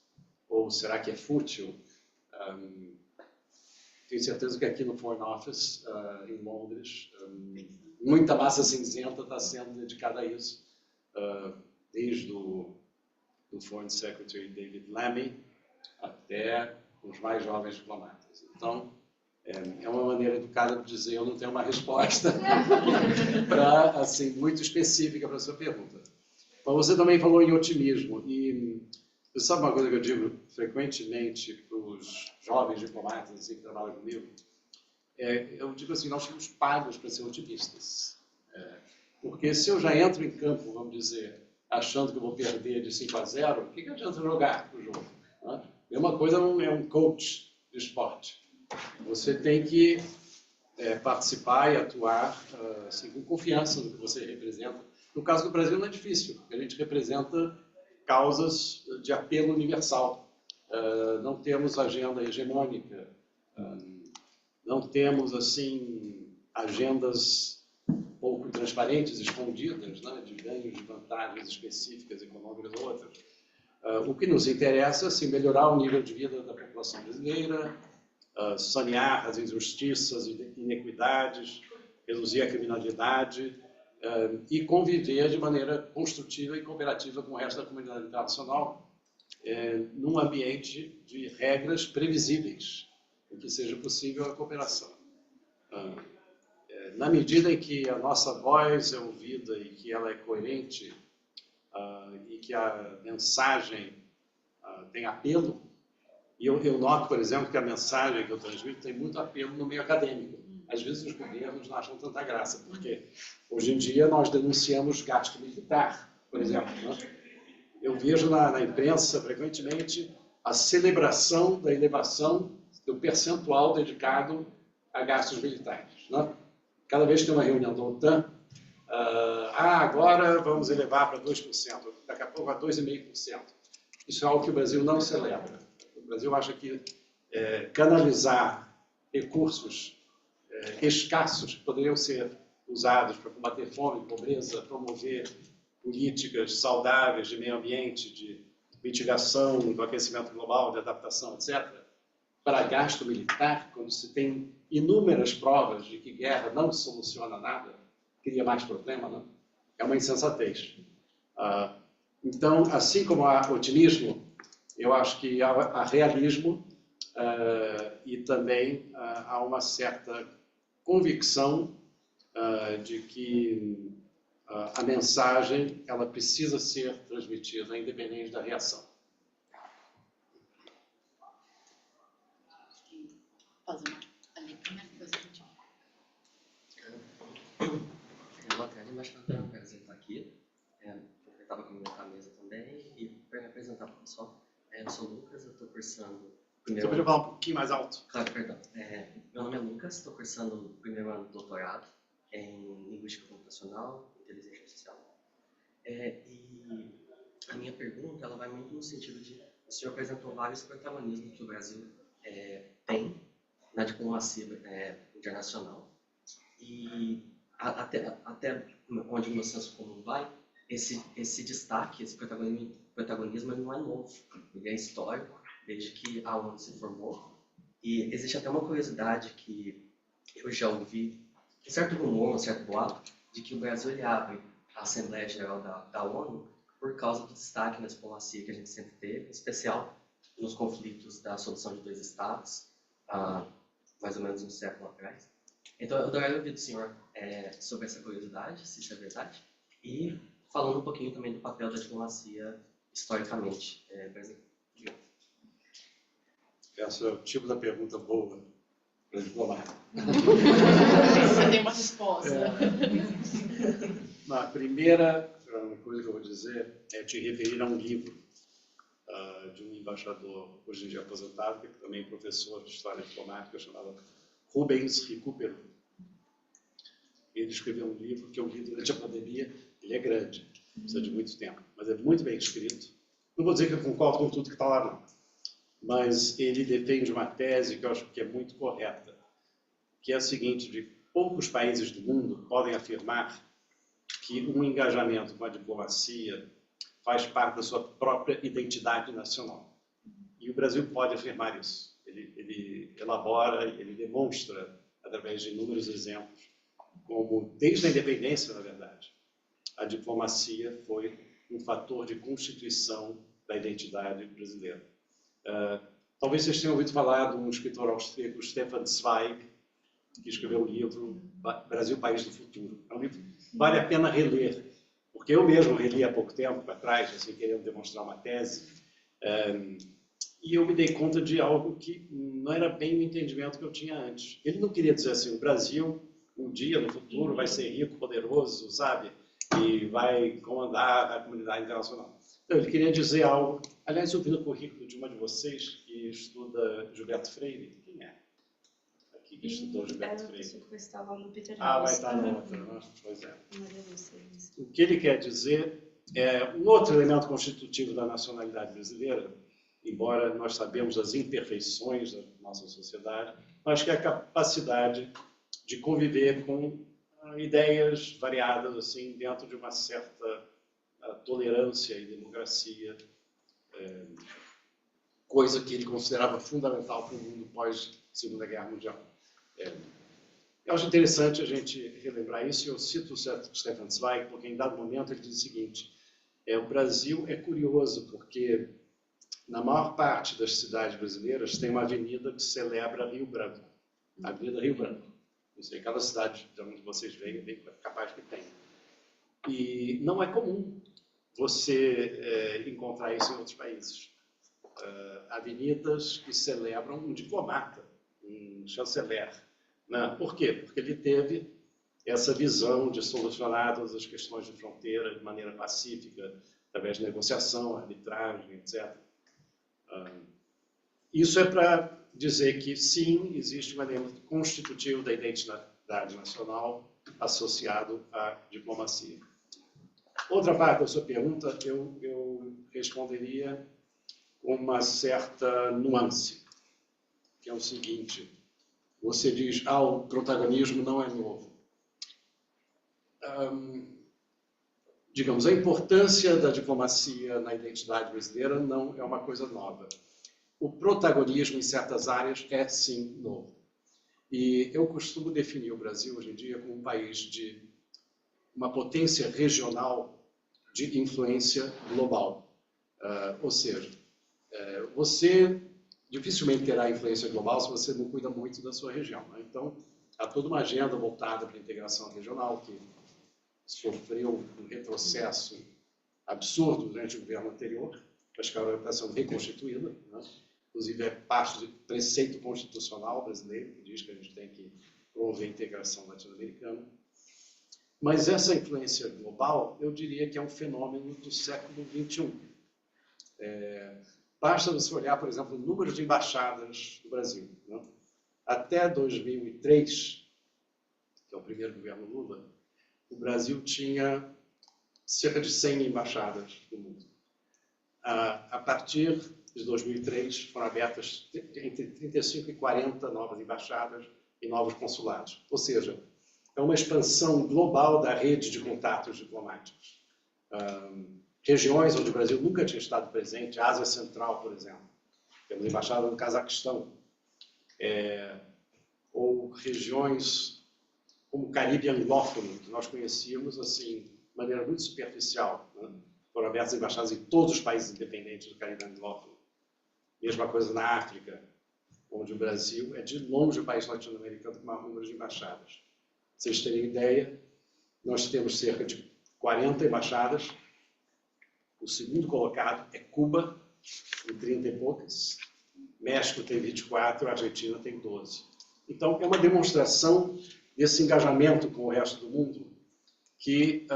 Ou será que é fútil? Tenho certeza que aqui no Foreign Office, em Londres, muita massa cinzenta está sendo dedicada a isso, desde o Foreign Secretary David Lammy até os mais jovens diplomatas. Então, é uma maneira educada de dizer eu não tenho uma resposta assim, muito específica para a sua pergunta. Mas você também falou em otimismo, e você sabe uma coisa que eu digo frequentemente para os jovens diplomatas assim, que trabalham comigo? Eu digo assim, nós somos pagos para ser otimistas. Porque se eu já entro em campo, vamos dizer, achando que eu vou perder de 5-0, o que adianta jogar o jogo? Mesma coisa é um coach de esporte. Você tem que participar e atuar assim, com confiança no que você representa. No caso do Brasil não é difícil, porque a gente representa causas de apelo universal. Não temos agenda hegemônica, não temos assim agendas pouco transparentes, escondidas, né, de ganhos de vantagens específicas econômicas ou outras. O que nos interessa é assim, melhorar o nível de vida da população brasileira, sanear as injustiças e inequidades, reduzir a criminalidade e conviver de maneira construtiva e cooperativa com o resto da comunidade internacional num ambiente de regras previsíveis, em que seja possível a cooperação. Na medida em que a nossa voz é ouvida e que ela é coerente e que a mensagem tem apelo, e eu noto, por exemplo, que a mensagem que eu transmito tem muito apelo no meio acadêmico. Às vezes os governos não acham tanta graça, porque hoje em dia nós denunciamos gasto militar, por exemplo. Né? Eu vejo na imprensa, frequentemente, a celebração da elevação do percentual dedicado a gastos militares. Né? Cada vez que tem uma reunião da OTAN, agora vamos elevar para 2%, daqui a pouco a 2,5%. Isso é algo que o Brasil não celebra. O Brasil acha que canalizar recursos escassos que poderiam ser usados para combater fome, pobreza, promover políticas saudáveis de meio ambiente, de mitigação do aquecimento global, de adaptação, etc., para gasto militar, quando se tem inúmeras provas de que guerra não soluciona nada, cria mais problema, não? É uma insensatez. Então, assim como há otimismo, eu acho que há realismo e também há uma certa convicção de que a mensagem ela precisa ser transmitida independente da reação. Boa tarde, embaixador. Um prazer estar aqui. Eu estava com a mesa também e para me apresentar para o pessoal. Eu sou o Lucas, eu estou cursando Você podia falar um pouquinho mais alto? Claro, perdão. Meu nome é Lucas, estou cursando o primeiro ano de doutorado em Linguística Computacional e Inteligência Artificial. E a minha pergunta ela vai muito no sentido de o senhor apresentou vários protagonismos que o Brasil tem na diplomacia internacional e até onde o meu senso comum vai, esse destaque, esse protagonismo ele não é novo, ele é histórico, desde que a ONU se formou. E existe até uma curiosidade que eu já ouvi, um certo rumor, um certo boato, de que o Brasil ele abre a Assembleia Geral da ONU por causa do destaque na diplomacia que a gente sempre teve, em especial nos conflitos da solução de dois estados, mais ou menos um século atrás. Então, eu adoraria ouvir do senhor sobre essa curiosidade, se isso é verdade, e falando um pouquinho também do papel da diplomacia historicamente brasileira. Esse é o tipo da pergunta boa para diplomata. Você tem uma resposta. A primeira coisa que eu vou dizer é te referir a um livro de um embaixador, hoje em dia aposentado, que também é professor de História Diplomática, chamado Rubens Recupero. Ele escreveu um livro que eu li durante a pandemia. Ele é grande, precisa de muito tempo, mas é muito bem escrito. Não vou dizer que eu concordo com tudo que está lá, não. Mas ele defende uma tese que eu acho que é muito correta, que é a seguinte, de poucos países do mundo podem afirmar que um engajamento com a diplomacia faz parte da sua própria identidade nacional. E o Brasil pode afirmar isso. Ele elabora, ele demonstra, através de inúmeros exemplos, como, desde a independência, na verdade, a diplomacia foi um fator de constituição da identidade brasileira. Talvez vocês tenham ouvido falar de um escritor austríaco, Stefan Zweig, que escreveu o livro Brasil, País do Futuro. É um livro que vale a pena reler, porque eu mesmo reli há pouco tempo atrás, assim, querendo demonstrar uma tese, e eu me dei conta de algo que não era bem o entendimento que eu tinha antes. Ele não queria dizer assim, o Brasil, um dia no futuro, vai ser rico, poderoso, sabe? E vai comandar a comunidade internacional. Então, ele queria dizer algo. Aliás, eu vi no currículo de uma de vocês que estuda Gilberto Freire. Quem é? Aqui. que estudou Gilberto Era a Freire. pessoa que vai estar lá no Peter Ah, vai House. estar na outra, né? Pois é. Maria Lúcia, isso. O que ele quer dizer é um outro elemento constitutivo da nacionalidade brasileira, embora nós sabemos as imperfeições da nossa sociedade, mas que é a capacidade de conviver com ideias variadas assim dentro de uma certa tolerância e democracia, coisa que ele considerava fundamental para o mundo pós-Segunda Guerra Mundial. Eu acho interessante a gente relembrar isso, e eu cito o Stefan Zweig, porque em dado momento ele diz o seguinte: o Brasil é curioso, porque na maior parte das cidades brasileiras tem uma avenida que celebra Rio Branco, a Avenida Rio Branco. Não sei, cada cidade de onde vocês veem, é bem capaz que tem. E não é comum você encontrar isso em outros países. Avenidas que celebram um diplomata, um chanceler. Né? Por quê? Porque ele teve essa visão de solucionar todas as questões de fronteira de maneira pacífica, através de negociação, arbitragem, etc. Isso é para dizer que, sim, existe um elemento constitutivo da identidade nacional associado à diplomacia. Outra parte da sua pergunta, eu responderia com uma certa nuance, que é o seguinte: você diz, o protagonismo não é novo. Digamos, a importância da diplomacia na identidade brasileira não é uma coisa nova. O protagonismo em certas áreas é, sim, novo. E eu costumo definir o Brasil, hoje em dia, como um país de uma potência regional de influência global. Ou seja, você dificilmente terá influência global se você não cuida muito da sua região. Né? Então, há toda uma agenda voltada para a integração regional, que sofreu um retrocesso absurdo durante o governo anterior, mas que agora está sendo reconstituída. Né? Inclusive, é parte do preceito constitucional brasileiro, que diz que a gente tem que promover a integração latino-americana. Mas essa influência global, eu diria que é um fenômeno do século XXI. Basta você olhar, por exemplo, o número de embaixadas no Brasil. Né? Até 2003, que é o primeiro governo Lula, o Brasil tinha cerca de 100 embaixadas no mundo. A partir de 2003, foram abertas entre 35 e 40 novas embaixadas e novos consulados. Ou seja, é uma expansão global da rede de contatos diplomáticos. Regiões onde o Brasil nunca tinha estado presente, a Ásia Central, por exemplo. Temos embaixada no Cazaquistão. Ou regiões como o Caribe anglófono, que nós conhecíamos assim, de maneira muito superficial. Né? Foram abertas embaixadas em todos os países independentes do Caribe anglófono. Mesma coisa na África, onde o Brasil é de longe o país latino-americano com maior número de embaixadas. Pra vocês terem ideia, nós temos cerca de 40 embaixadas. O segundo colocado é Cuba, com 30 e poucas. México tem 24, a Argentina tem 12. Então, é uma demonstração desse engajamento com o resto do mundo, que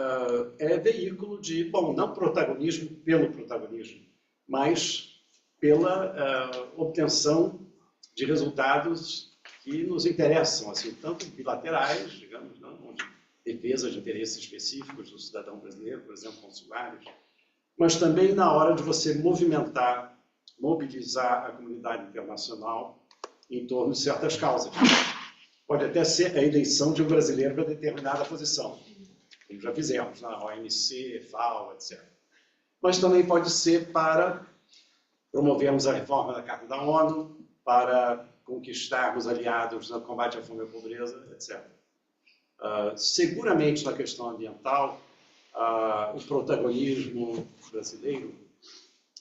é veículo de, bom, não protagonismo pelo protagonismo, mas pela obtenção de resultados que nos interessam, assim, tanto bilaterais, digamos, não, onde defesa de interesses específicos do cidadão brasileiro, por exemplo, consulares, mas também na hora de você mobilizar a comunidade internacional em torno de certas causas. Pode até ser a eleição de um brasileiro para determinada posição, como já fizemos na OMC, FAO, etc. Mas também pode ser para promovermos a reforma da Carta da ONU, para conquistarmos aliados no combate à fome e à pobreza, etc. Seguramente na questão ambiental, o protagonismo brasileiro,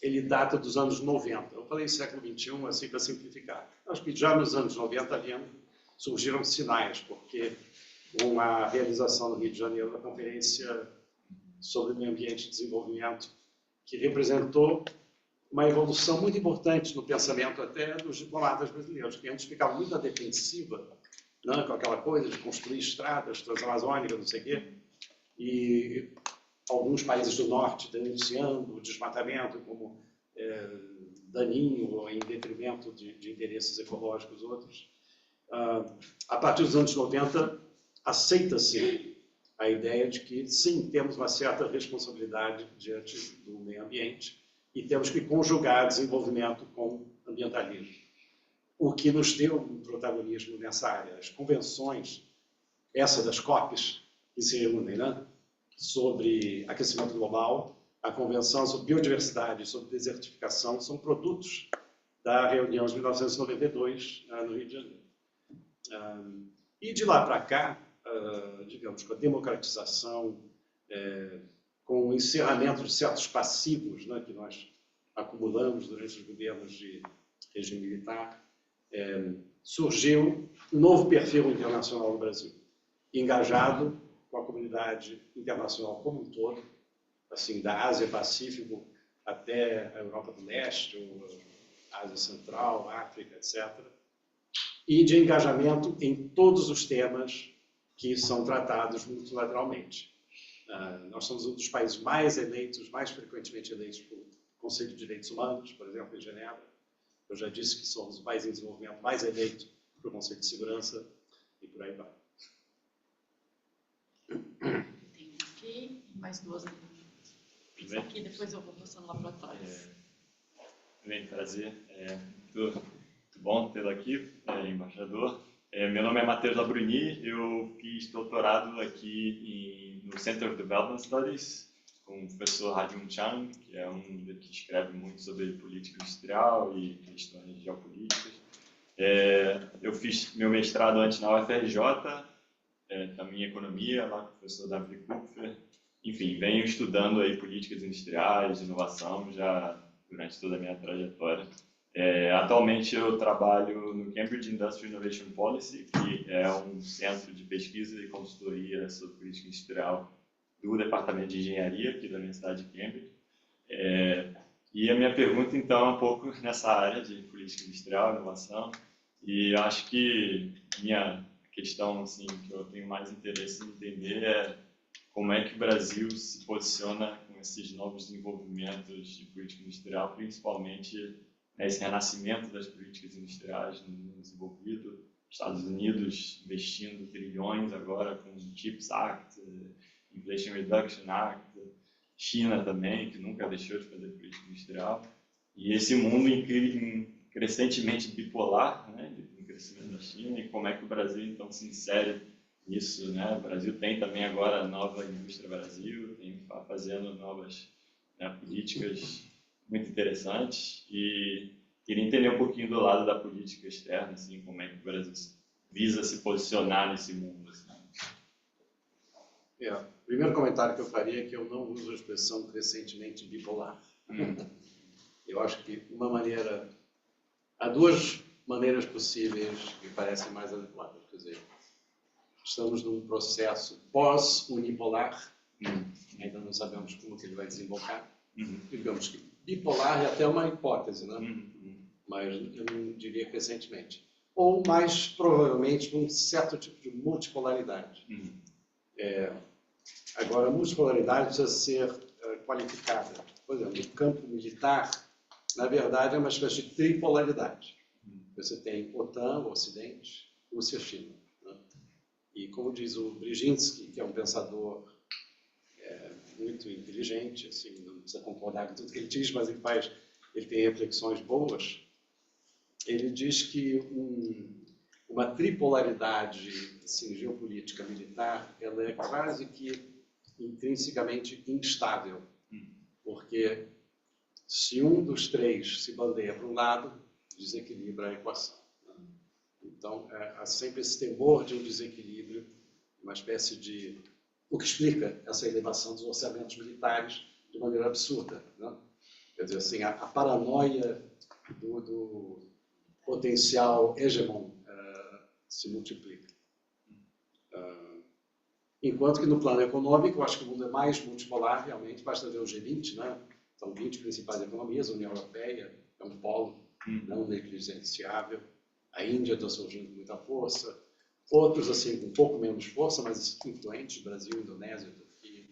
ele data dos anos 90. Eu falei século XXI, assim para simplificar. Acho que já nos anos 90 surgiram sinais, porque com a realização no Rio de Janeiro da Conferência sobre Meio Ambiente e Desenvolvimento, que representou uma evolução muito importante no pensamento até dos diplomatas brasileiros, que antes ficavam muito na defensiva, né, com aquela coisa de construir estradas transamazônicas, não sei o quê, e alguns países do norte denunciando o desmatamento como daninho ou em detrimento de interesses ecológicos outros. A partir dos anos 90, aceita-se a ideia de que, sim, temos uma certa responsabilidade diante do meio ambiente e temos que conjugar desenvolvimento com ambientalismo. O que nos deu um protagonismo nessa área. As convenções, essa das COPs, que se reúnem, né, sobre aquecimento global, a Convenção sobre Biodiversidade e sobre Desertificação, são produtos da reunião de 1992, no Rio de Janeiro. E de lá para cá, digamos, com a democratização, com o encerramento de certos passivos, né, que nós acumulamos durante os governos de regime militar, surgiu um novo perfil internacional no Brasil, engajado com a comunidade internacional como um todo, assim, da Ásia-Pacífico até a Europa do Leste, ou Ásia Central, África, etc., e de engajamento em todos os temas que são tratados multilateralmente. Nós somos um dos países mais eleitos, mais frequentemente eleitos pelo Conselho de Direitos Humanos, por exemplo, em Genebra. Eu já disse que somos o país em desenvolvimento mais eleito para o Conselho de Segurança e por aí vai. Tem aqui mais duas. Isso aqui, depois eu vou passando lá para trás. Bem, prazer. Muito bom tê-lo aqui, embaixador. Meu nome é Matheus Labruni, eu fiz doutorado aqui no Center of Development Studies com o professor Ha-Joon Chang, que é que escreve muito sobre política industrial e questões geopolíticas. Eu fiz meu mestrado antes na UFRJ, também em economia, lá com o professor Davi Kupfer. Enfim, venho estudando aí políticas industriais, inovação, já durante toda a minha trajetória. Atualmente eu trabalho no Cambridge Industrial Innovation Policy, que é um centro de pesquisa e consultoria sobre política industrial do Departamento de Engenharia aqui da Universidade de Cambridge. E a minha pergunta, então, é um pouco nessa área de política industrial, inovação, e eu acho que minha questão assim, que eu tenho mais interesse em entender é como é que o Brasil se posiciona com esses novos desenvolvimentos de política industrial, principalmente esse renascimento das políticas industriais no mundo desenvolvido, Estados Unidos investindo trilhões agora com o CHIPS Act, Inflation Reduction Act, China também, que nunca deixou de fazer política industrial, e esse mundo crescentemente bipolar, né, do crescimento da China, e como é que o Brasil então se insere nisso, né? O Brasil tem também agora a nova indústria Brasil, está fazendo novas, né, políticas muito interessantes, e queria entender um pouquinho do lado da política externa, assim, como é que o Brasil visa se posicionar nesse mundo. Assim. O primeiro comentário que eu faria é que eu não uso a expressão crescentemente bipolar. Eu acho que há duas maneiras possíveis que parecem mais adequadas. Quer dizer, estamos num processo pós-unipolar, ainda não sabemos como que ele vai desembocar. Digamos que bipolar é até uma hipótese, né? Mas eu não diria crescentemente. Ou, mais provavelmente, um certo tipo de multipolaridade. Agora, a multipolaridade precisa ser qualificada. Por exemplo, no campo militar, na verdade, é uma espécie de tripolaridade. Você tem OTAN, o Ocidente, Rússia e China. Né? E como diz o Brzezinski, que é um pensador muito inteligente, assim, não precisa concordar com tudo que ele diz, mas ele tem reflexões boas. Ele diz que uma tripolaridade assim, geopolítica militar, ela é quase que intrinsecamente instável, porque se um dos três se bandeia para um lado, desequilibra a equação. Né? Então, há sempre esse temor de um desequilíbrio, uma espécie de... O que explica essa elevação dos orçamentos militares de maneira absurda. Né? Quer dizer, assim, a paranoia do potencial hegemon se multiplica. Enquanto que no plano econômico, eu acho que o mundo é mais multipolar, realmente, basta ver o G20, né? São 20 principais economias, a União Europeia é um polo não negligenciável, a Índia está surgindo com muita força, outros assim com um pouco menos força, mas influentes, Brasil, Indonésia, Turquia.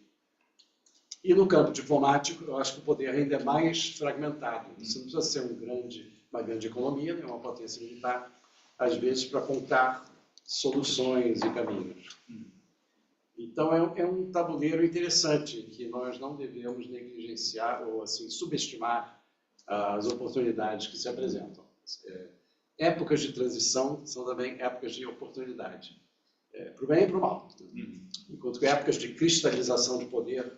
E no campo diplomático, eu acho que o poder ainda é mais fragmentado. Você não precisa ser uma grande economia, nem uma potência militar, às vezes, para apontar soluções e caminhos. Então, é um tabuleiro interessante, que nós não devemos negligenciar ou assim, subestimar as oportunidades que se apresentam. Épocas de transição são também épocas de oportunidade, para o bem e para o mal. Enquanto que épocas de cristalização de poder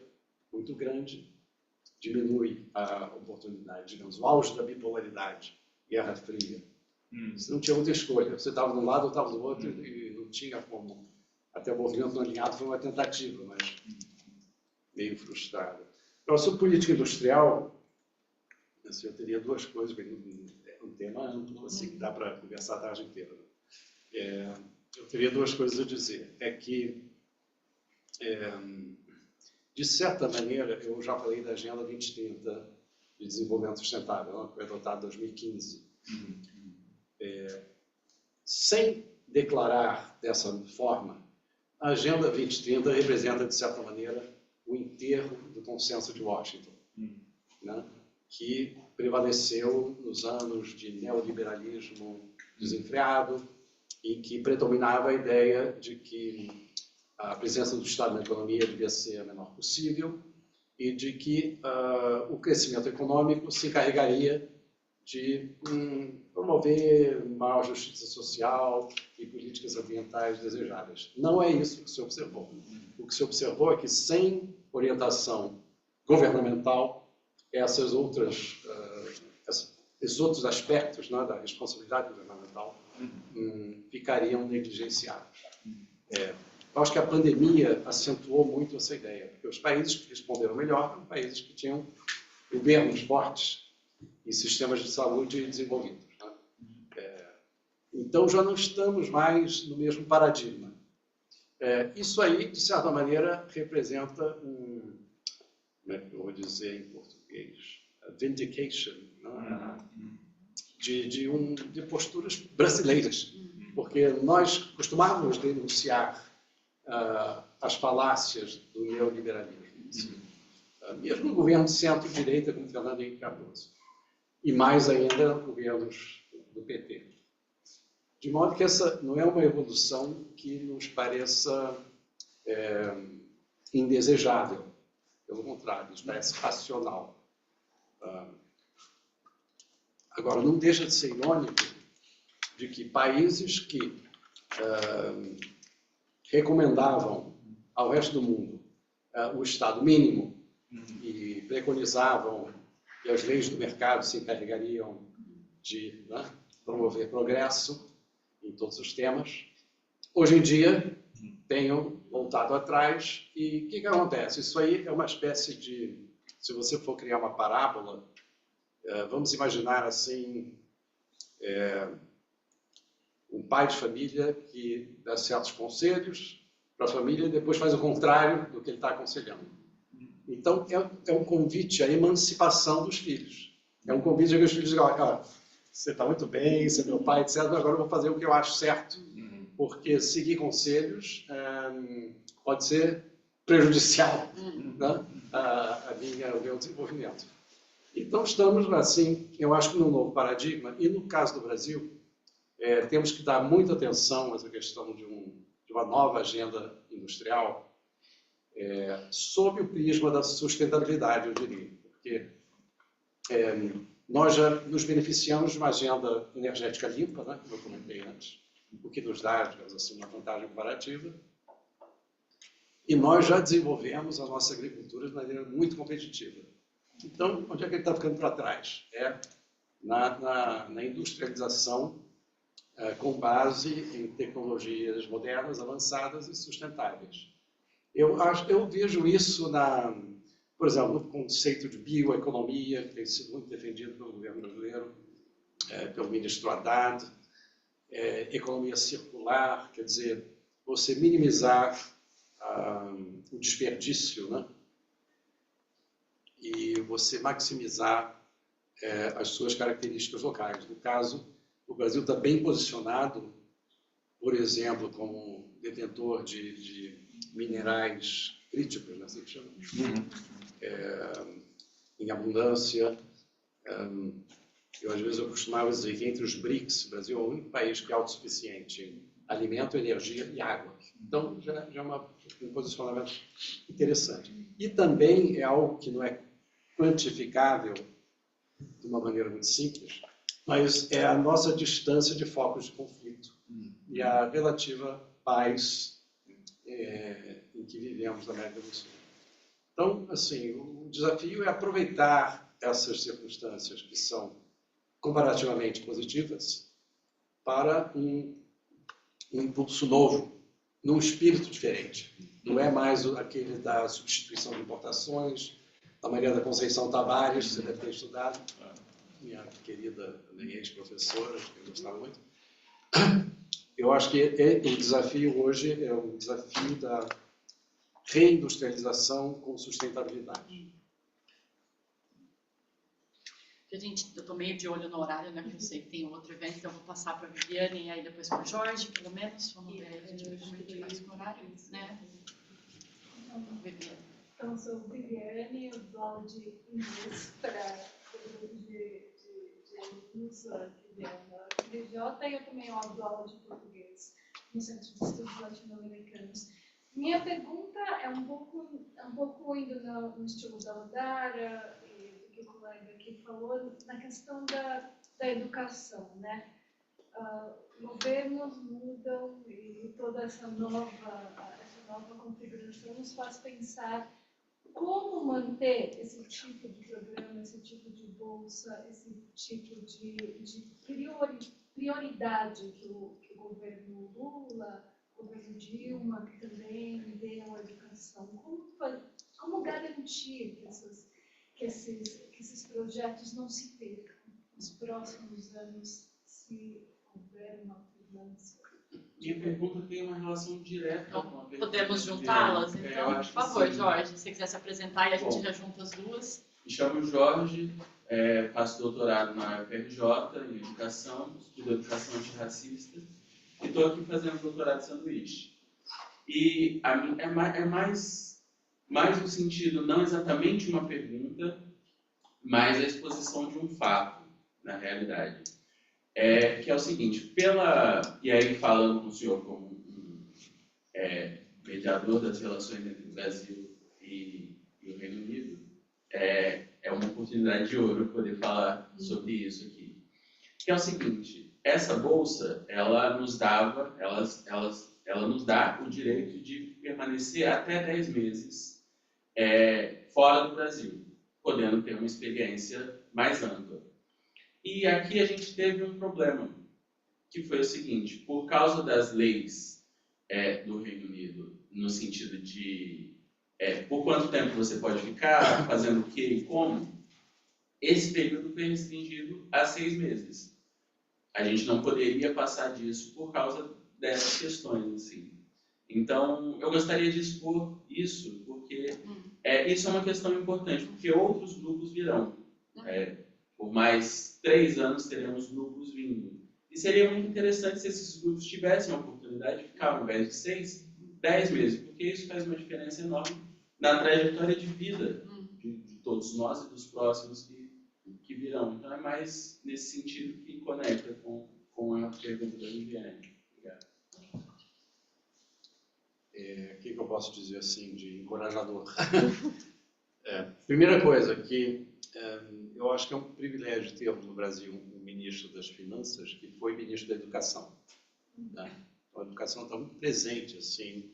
muito grande diminui a oportunidade. Digamos, o auge da bipolaridade, Guerra Fria. Você não tinha outra escolha. Você estava de um lado ou estava do outro e não tinha como. Até o movimento não alinhado foi uma tentativa, mas meio frustrada. Então, sobre política industrial, assim, eu teria duas coisas, um tema amplo, assim, que dá para conversar a tarde inteira. Eu teria duas coisas a dizer. É que, de certa maneira, eu já falei da Agenda 2030 de Desenvolvimento Sustentável, que foi adotada em 2015. Sem declarar dessa forma, a Agenda 2030 representa, de certa maneira, o enterro do consenso de Washington, né? Que prevaleceu nos anos de neoliberalismo desenfreado e que predominava a ideia de que a presença do Estado na economia devia ser a menor possível e de que o crescimento econômico se encarregaria de promover maior justiça social e políticas ambientais desejáveis. Não é isso que se observou. O que se observou é que, sem orientação governamental, esses outros aspectos, né, da responsabilidade governamental ficariam negligenciados. Eu acho que a pandemia acentuou muito essa ideia, porque os países que responderam melhor eram países que tinham governos fortes e sistemas de saúde desenvolvidos, né? Então, já não estamos mais no mesmo paradigma. Isso aí, de certa maneira, representa como é que eu vou dizer em português? A vindication, né? de posturas brasileiras, porque nós costumávamos denunciar as falácias do neoliberalismo, assim. Mesmo no governo de centro-direita, como Fernando Henrique Cardoso, e mais ainda governos do PT. De modo que essa não é uma evolução que nos pareça indesejável. Pelo contrário, nos parece racional. Agora, não deixa de ser irônico de que países que recomendavam ao resto do mundo o Estado mínimo e preconizavam que as leis do mercado se encarregariam de promover progresso em todos os temas, hoje em dia tenham voltado atrás. E o que acontece? Isso aí é uma espécie de, se você for criar uma parábola, vamos imaginar assim, um pai de família que dá certos conselhos para a família e depois faz o contrário do que ele está aconselhando. Então, é um convite à emancipação dos filhos. É um convite a que os filhos digam, olha, você está muito bem, você é meu pai, etc., agora eu vou fazer o que eu acho certo, porque seguir conselhos pode ser prejudicial, né, ao meu desenvolvimento. Então, estamos, assim, eu acho que num novo paradigma, e no caso do Brasil, temos que dar muita atenção a essa questão de uma nova agenda industrial, sob o prisma da sustentabilidade, eu diria, porque nós já nos beneficiamos de uma agenda energética limpa, né, como eu comentei antes, o que nos dá, digamos assim, uma vantagem comparativa, e nós já desenvolvemos a nossa agricultura de maneira muito competitiva. Então, onde é que ele está ficando para trás? Na industrialização com base em tecnologias modernas, avançadas e sustentáveis. Eu vejo isso, por exemplo, no conceito de bioeconomia, que tem sido muito defendido pelo governo brasileiro, pelo ministro Haddad, economia circular, quer dizer, você minimizar o desperdício, né? E você maximizar as suas características locais. No caso, o Brasil está bem posicionado, por exemplo, como detentor de minerais críticos, né, assim que chama, em abundância, Às vezes eu costumava dizer que entre os BRICS, o Brasil é o único país que é autossuficiente em alimento, energia e água. Então, já é um posicionamento interessante. E também é algo que não é quantificável de uma maneira muito simples, mas é a nossa distância de focos de conflito e a relativa paz em que vivemos na América do Sul. Então, assim, o desafio é aproveitar essas circunstâncias que são comparativamente positivas para um impulso novo, num espírito diferente. Não é mais aquele da substituição de importações, da Maria da Conceição Tavares, você deve ter estudado, minha querida ex-professora, que eu gostava muito. Eu acho que o desafio hoje é o desafio da reindustrialização com sustentabilidade. Gente, eu tô meio de olho no horário, né? Porque eu sei que tem outro evento, então eu vou passar para a Viviane e aí depois para o Jorge, pelo menos. Vamos ver, a gente vai como é que faz com o horário, né? Viviane. Então, sou Viviane, eu dou aula de inglês para o grupo de alunos que vieram da FRJ e eu também dou aula de português no Centro de Estudos Latino-Americanos. Minha pergunta é um pouco indo no estilo da Odara e do que o colega aqui falou, na questão da educação, né? Governos mudam e toda essa nova configuração nos faz pensar como manter esse tipo de programa, esse tipo de bolsa, esse tipo de prioridade que o governo Lula, o governo Dilma, que também deu à educação. Como garantir que esses projetos não se percam nos próximos anos, se houver uma mudança? Minha pergunta tem uma relação direta com a pergunta. Podemos juntá-las, eu então? acho Por que favor, sim. Jorge, se você quiser se apresentar e a gente Bom. já junta as duas. Me chamo Jorge, faço doutorado na UFRJ em Educação, estudo Educação Antirracista e estou aqui fazendo doutorado de sanduíche. E é mais no sentido, não exatamente uma pergunta, mas a exposição de um fato, na realidade. Que é o seguinte, e aí falando com o senhor como mediador das relações entre o Brasil e o Reino Unido, é uma oportunidade de ouro poder falar sobre isso aqui. Que é o seguinte, essa bolsa, ela nos dá o direito de permanecer até 10 meses fora do Brasil, podendo ter uma experiência mais ampla. E aqui a gente teve um problema, que foi o seguinte, por causa das leis do Reino Unido, no sentido de por quanto tempo você pode ficar, fazendo o que e como, esse período foi restringido a 6 meses. A gente não poderia passar disso por causa dessas questões, assim. Então, eu gostaria de expor isso, porque isso é uma questão importante, porque outros grupos virão. Por mais 3 anos teremos grupos vindo. E seria muito interessante se esses grupos tivessem a oportunidade de ficar, ao invés de 6, 10 meses, porque isso faz uma diferença enorme na trajetória de vida de todos nós e dos próximos que virão. Então, é mais nesse sentido que conecta com a pergunta da Viviane. Obrigado. O que eu posso dizer assim de encorajador? Primeira coisa, que eu acho que é um privilégio termos no Brasil um ministro das Finanças que foi ministro da Educação. Né? A educação está muito presente assim,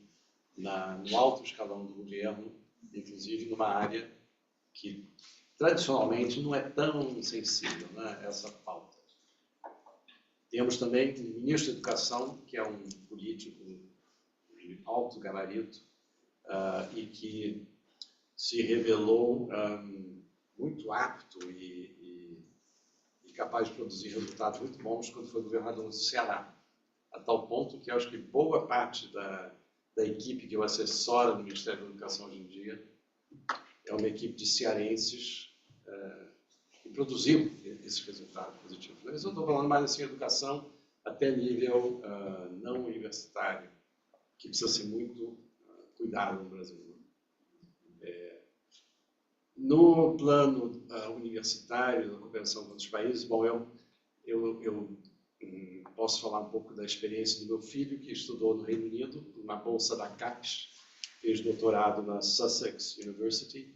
no alto escalão do governo, inclusive numa área que tradicionalmente não é tão sensível, né, essa pauta. Temos também o ministro da Educação, que é um político de alto gabarito e que se revelou muito apto e capaz de produzir resultados muito bons quando foi governador do Ceará. A tal ponto que eu acho que boa parte da equipe que o assessora no Ministério da Educação hoje em dia é uma equipe de cearenses que produziu esses resultados positivos. Mas eu estou falando mais assim, educação até nível não universitário, que precisa ser muito cuidado no Brasil. No plano universitário, da cooperação com outros países, bom, eu posso falar um pouco da experiência do meu filho, que estudou no Reino Unido, numa bolsa da CAPES, fez doutorado na Sussex University,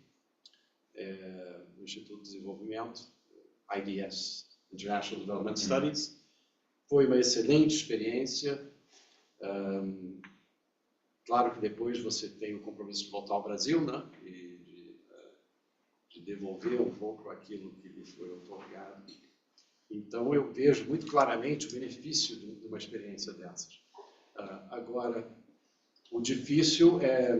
no Instituto de Desenvolvimento, IDS, International Development Studies. Foi uma excelente experiência. Claro que depois você tem o compromisso de voltar ao Brasil, né? E de devolver um pouco aquilo que lhe foi otorgado. Então, eu vejo muito claramente o benefício de uma experiência dessas. Agora, o difícil é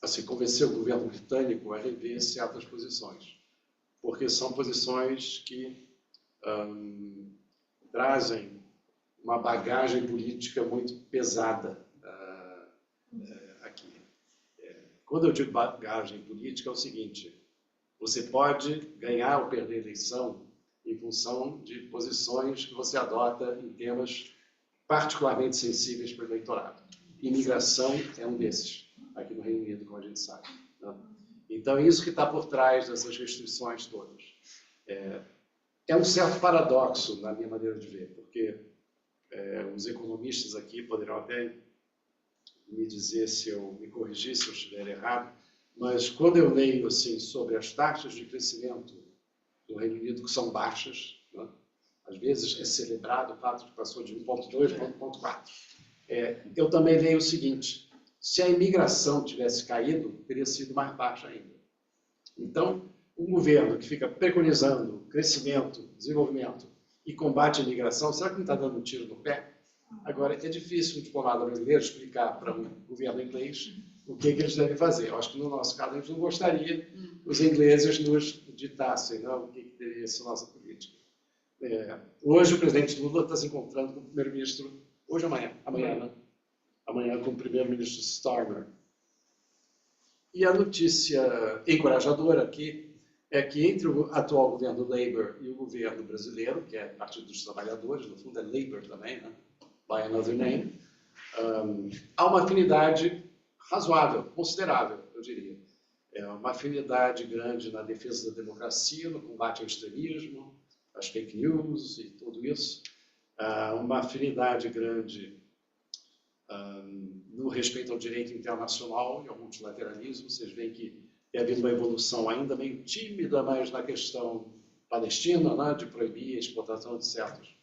assim, convencer o governo britânico a rever certas posições, porque são posições que trazem uma bagagem política muito pesada aqui. Quando eu digo bagagem política, é o seguinte: você pode ganhar ou perder a eleição em função de posições que você adota em temas particularmente sensíveis para o eleitorado. Imigração é um desses, aqui no Reino Unido, como a gente sabe, né? Então, é isso que está por trás dessas restrições todas. É um certo paradoxo, na minha maneira de ver, porque os economistas aqui poderão até me dizer se eu me corrigir, se eu estiver errado, mas quando eu leio assim, sobre as taxas de crescimento do Reino Unido, que são baixas, né? Às vezes é celebrado o fato de que passou de 1,2 para 1,4. Eu também leio o seguinte: se a imigração tivesse caído, teria sido mais baixa ainda. Então, um governo que fica preconizando crescimento, desenvolvimento e combate à imigração, será que não está dando um tiro no pé? Agora, é difícil um diplomata brasileiro explicar para um governo inglês o que eles devem fazer. Eu acho que no nosso caso a gente não gostaria que os ingleses nos ditassem, não, o que deveria ser a nossa política. Hoje o presidente Lula está se encontrando com o primeiro-ministro, hoje ou amanhã, né? Amanhã com o primeiro-ministro Starmer. E a notícia encorajadora aqui é que entre o atual governo Labour e o governo brasileiro, que é Partido dos Trabalhadores, no fundo é Labour também, né? By another name, há uma afinidade razoável, considerável, eu diria. Uma afinidade grande na defesa da democracia, no combate ao extremismo, às fake news e tudo isso. Uma afinidade grande no respeito ao direito internacional e ao multilateralismo. Vocês veem que tem havido uma evolução ainda meio tímida, mas na questão palestina, né, de proibir a exportação de certos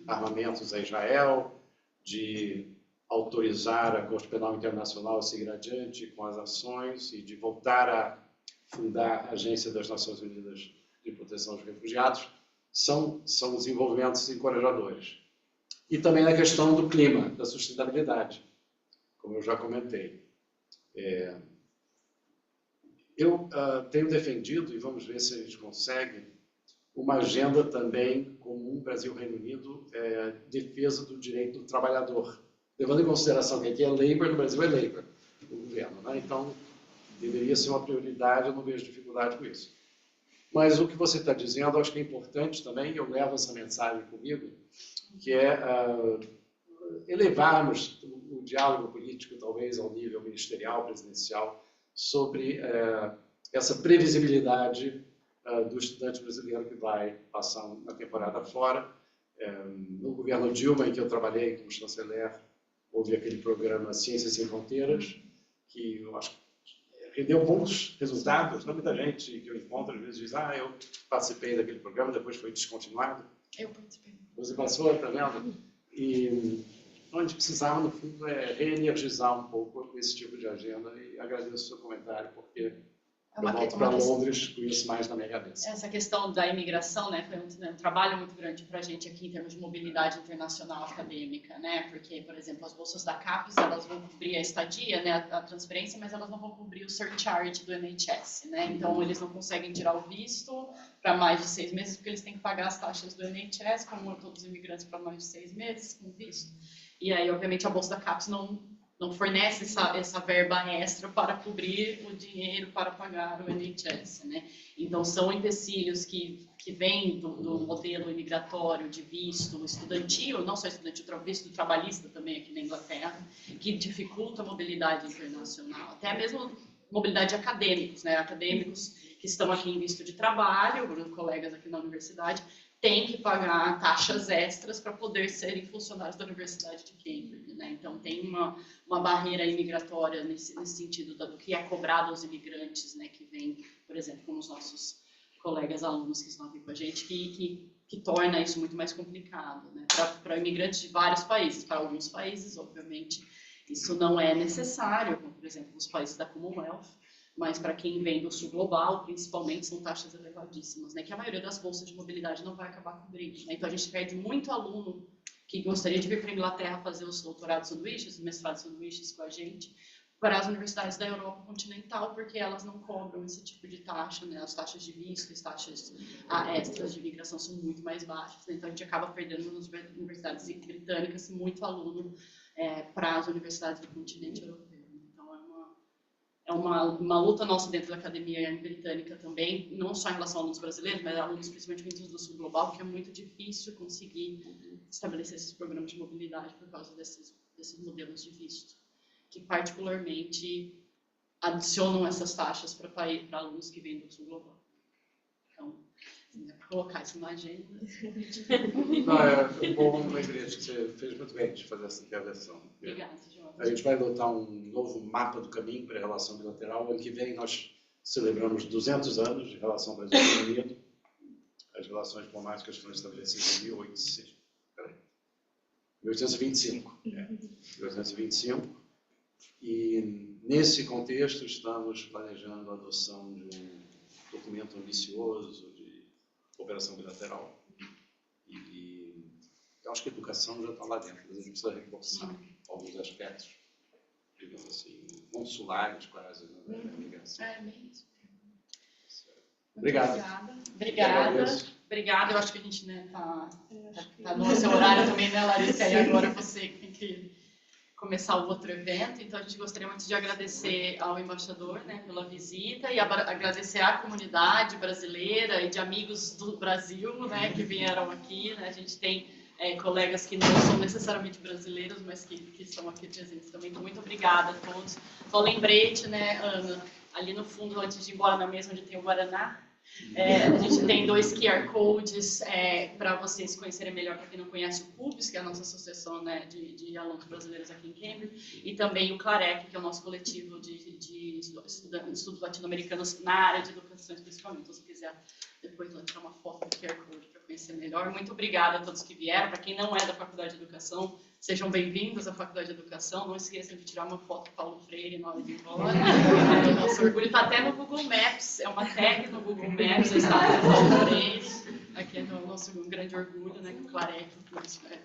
armamentos a Israel, de autorizar a Corte Penal Internacional a seguir adiante com as ações e de voltar a fundar a Agência das Nações Unidas de Proteção aos Refugiados, são desenvolvimentos encorajadores. E também na questão do clima, da sustentabilidade, como eu já comentei. Eu tenho defendido, e vamos ver se a gente consegue, uma agenda também comum Brasil-Reino Unido, defesa do direito do trabalhador. Levando em consideração que aqui é Labour, no Brasil é Labour, o governo, né? Então, deveria ser uma prioridade, eu não vejo dificuldade com isso. Mas o que você está dizendo, eu acho que é importante também, e eu levo essa mensagem comigo, que é elevarmos o diálogo político, talvez, ao nível ministerial, presidencial, sobre essa previsibilidade do estudante brasileiro que vai passar uma temporada fora. No governo Dilma, em que eu trabalhei como chanceler, houve aquele programa Ciências Sem Fronteiras, que eu acho que deu bons resultados. Não, muita gente que eu encontro às vezes diz: eu participei daquele programa, depois foi descontinuado. Eu participei. Você passou, tá vendo? E a gente precisava, no fundo, reenergizar um pouco esse tipo de agenda, e agradeço o seu comentário, porque eu volto para Londres com isso mais na minha cabeça. Essa questão da imigração, né, foi um trabalho muito grande para a gente aqui em termos de mobilidade internacional acadêmica, né, porque, por exemplo, as bolsas da CAPES, elas vão cobrir a estadia, né, a transferência, mas elas não vão cobrir o surcharge do NHS, né, então eles não conseguem tirar o visto para mais de 6 meses, porque eles têm que pagar as taxas do NHS, como todos os imigrantes, para mais de 6 meses com visto. E aí, obviamente, a bolsa da CAPES não fornece essa verba extra para cobrir o dinheiro para pagar o NHS, né? Então, são empecilhos que vêm do modelo imigratório de visto estudantil, não só estudantil, visto trabalhista também aqui na Inglaterra, que dificulta a mobilidade internacional, até mesmo mobilidade de acadêmicos, né? Acadêmicos que estão aqui em visto de trabalho, colegas aqui na universidade, têm que pagar taxas extras para poder serem funcionários da Universidade de Cambridge, né? Então tem uma barreira imigratória nesse sentido do que é cobrado aos imigrantes, né, que vêm, por exemplo, como os nossos colegas alunos que estão aqui com a gente, que torna isso muito mais complicado, né? Para imigrantes de vários países, para alguns países, obviamente, isso não é necessário, como, por exemplo, os países da Commonwealth, mas para quem vem do sul global, principalmente, são taxas elevadíssimas, né, que a maioria das bolsas de mobilidade não vai acabar cobrindo, né? Então a gente perde muito aluno que gostaria de vir para a Inglaterra fazer os doutorados sanduíches, os mestrados sanduíches com a gente, para as universidades da Europa continental, porque elas não cobram esse tipo de taxa, né? As taxas de visto, as taxas extras de imigração são muito mais baixas, né? Então a gente acaba perdendo nas universidades britânicas muito aluno para as universidades do continente europeu. É uma luta nossa dentro da academia britânica também, não só em relação a alunos brasileiros, mas alunos principalmente vindos do sul global, que é muito difícil conseguir estabelecer esses programas de mobilidade por causa desses modelos de visto, que particularmente adicionam essas taxas para alunos que vêm do sul global. Então, colocar isso na agenda. Não, é bom, Ingrid, que você fez muito bem de fazer essa intervenção. Obrigada, Jorge. A gente vai adotar um novo mapa do caminho para a relação bilateral. Ano que vem nós celebramos 200 anos de relação Brasil-Reino Unido. As relações diplomáticas foram estabelecidas em 1825. 1825. E nesse contexto estamos planejando a adoção de um documento ambicioso de cooperação bilateral. E eu acho que a educação já está lá dentro, mas a gente precisa reforçar alguns aspectos, digamos assim, consulares quase, na imigração. É mesmo. Obrigado. Obrigada. Eu acho que a gente tá no seu horário também, né, Larissa? E agora você tem que começar o outro evento. Então, a gente gostaria muito de agradecer ao embaixador, né, pela visita e agradecer à comunidade brasileira e de amigos do Brasil, né, que vieram aqui, né? A gente tem colegas que não são necessariamente brasileiros, mas que estão aqui presentes também. Então, muito obrigada a todos. Só lembrete, né, Ana, ali no fundo, antes de ir embora na mesa onde tem o Guaraná, a gente tem 2 QR Codes para vocês conhecerem melhor, para quem não conhece o PUBS, que é a nossa associação, né, de alunos brasileiros aqui em Cambridge, e também o CLAREC, que é o nosso coletivo de estudos latino-americanos na área de educação, especificamente. Então, se quiser depois tirar uma foto do QR Code para conhecer melhor. Muito obrigada a todos que vieram. Para quem não é da Faculdade de Educação, sejam bem-vindos à Faculdade de Educação. Não esqueçam de tirar uma foto do Paulo Freire na hora de ir embora. O nosso orgulho está até no Google Maps, é uma tag no Google Maps, a estátua do Paulo Freire. Aqui é o nosso grande orgulho, né, que o Clarec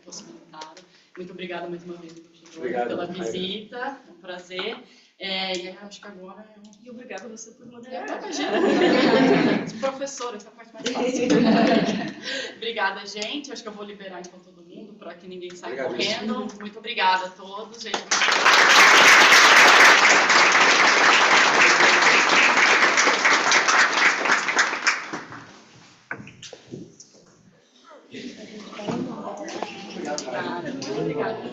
possibilitaram. Muito obrigada mais uma vez pela visita, é um prazer. E acho que agora E obrigada a você por moderar. Professora, essa parte mais fácil. Obrigada, gente. Acho que eu vou liberar então todo mundo para que ninguém saia correndo. Muito obrigada a todos, gente. Obrigada.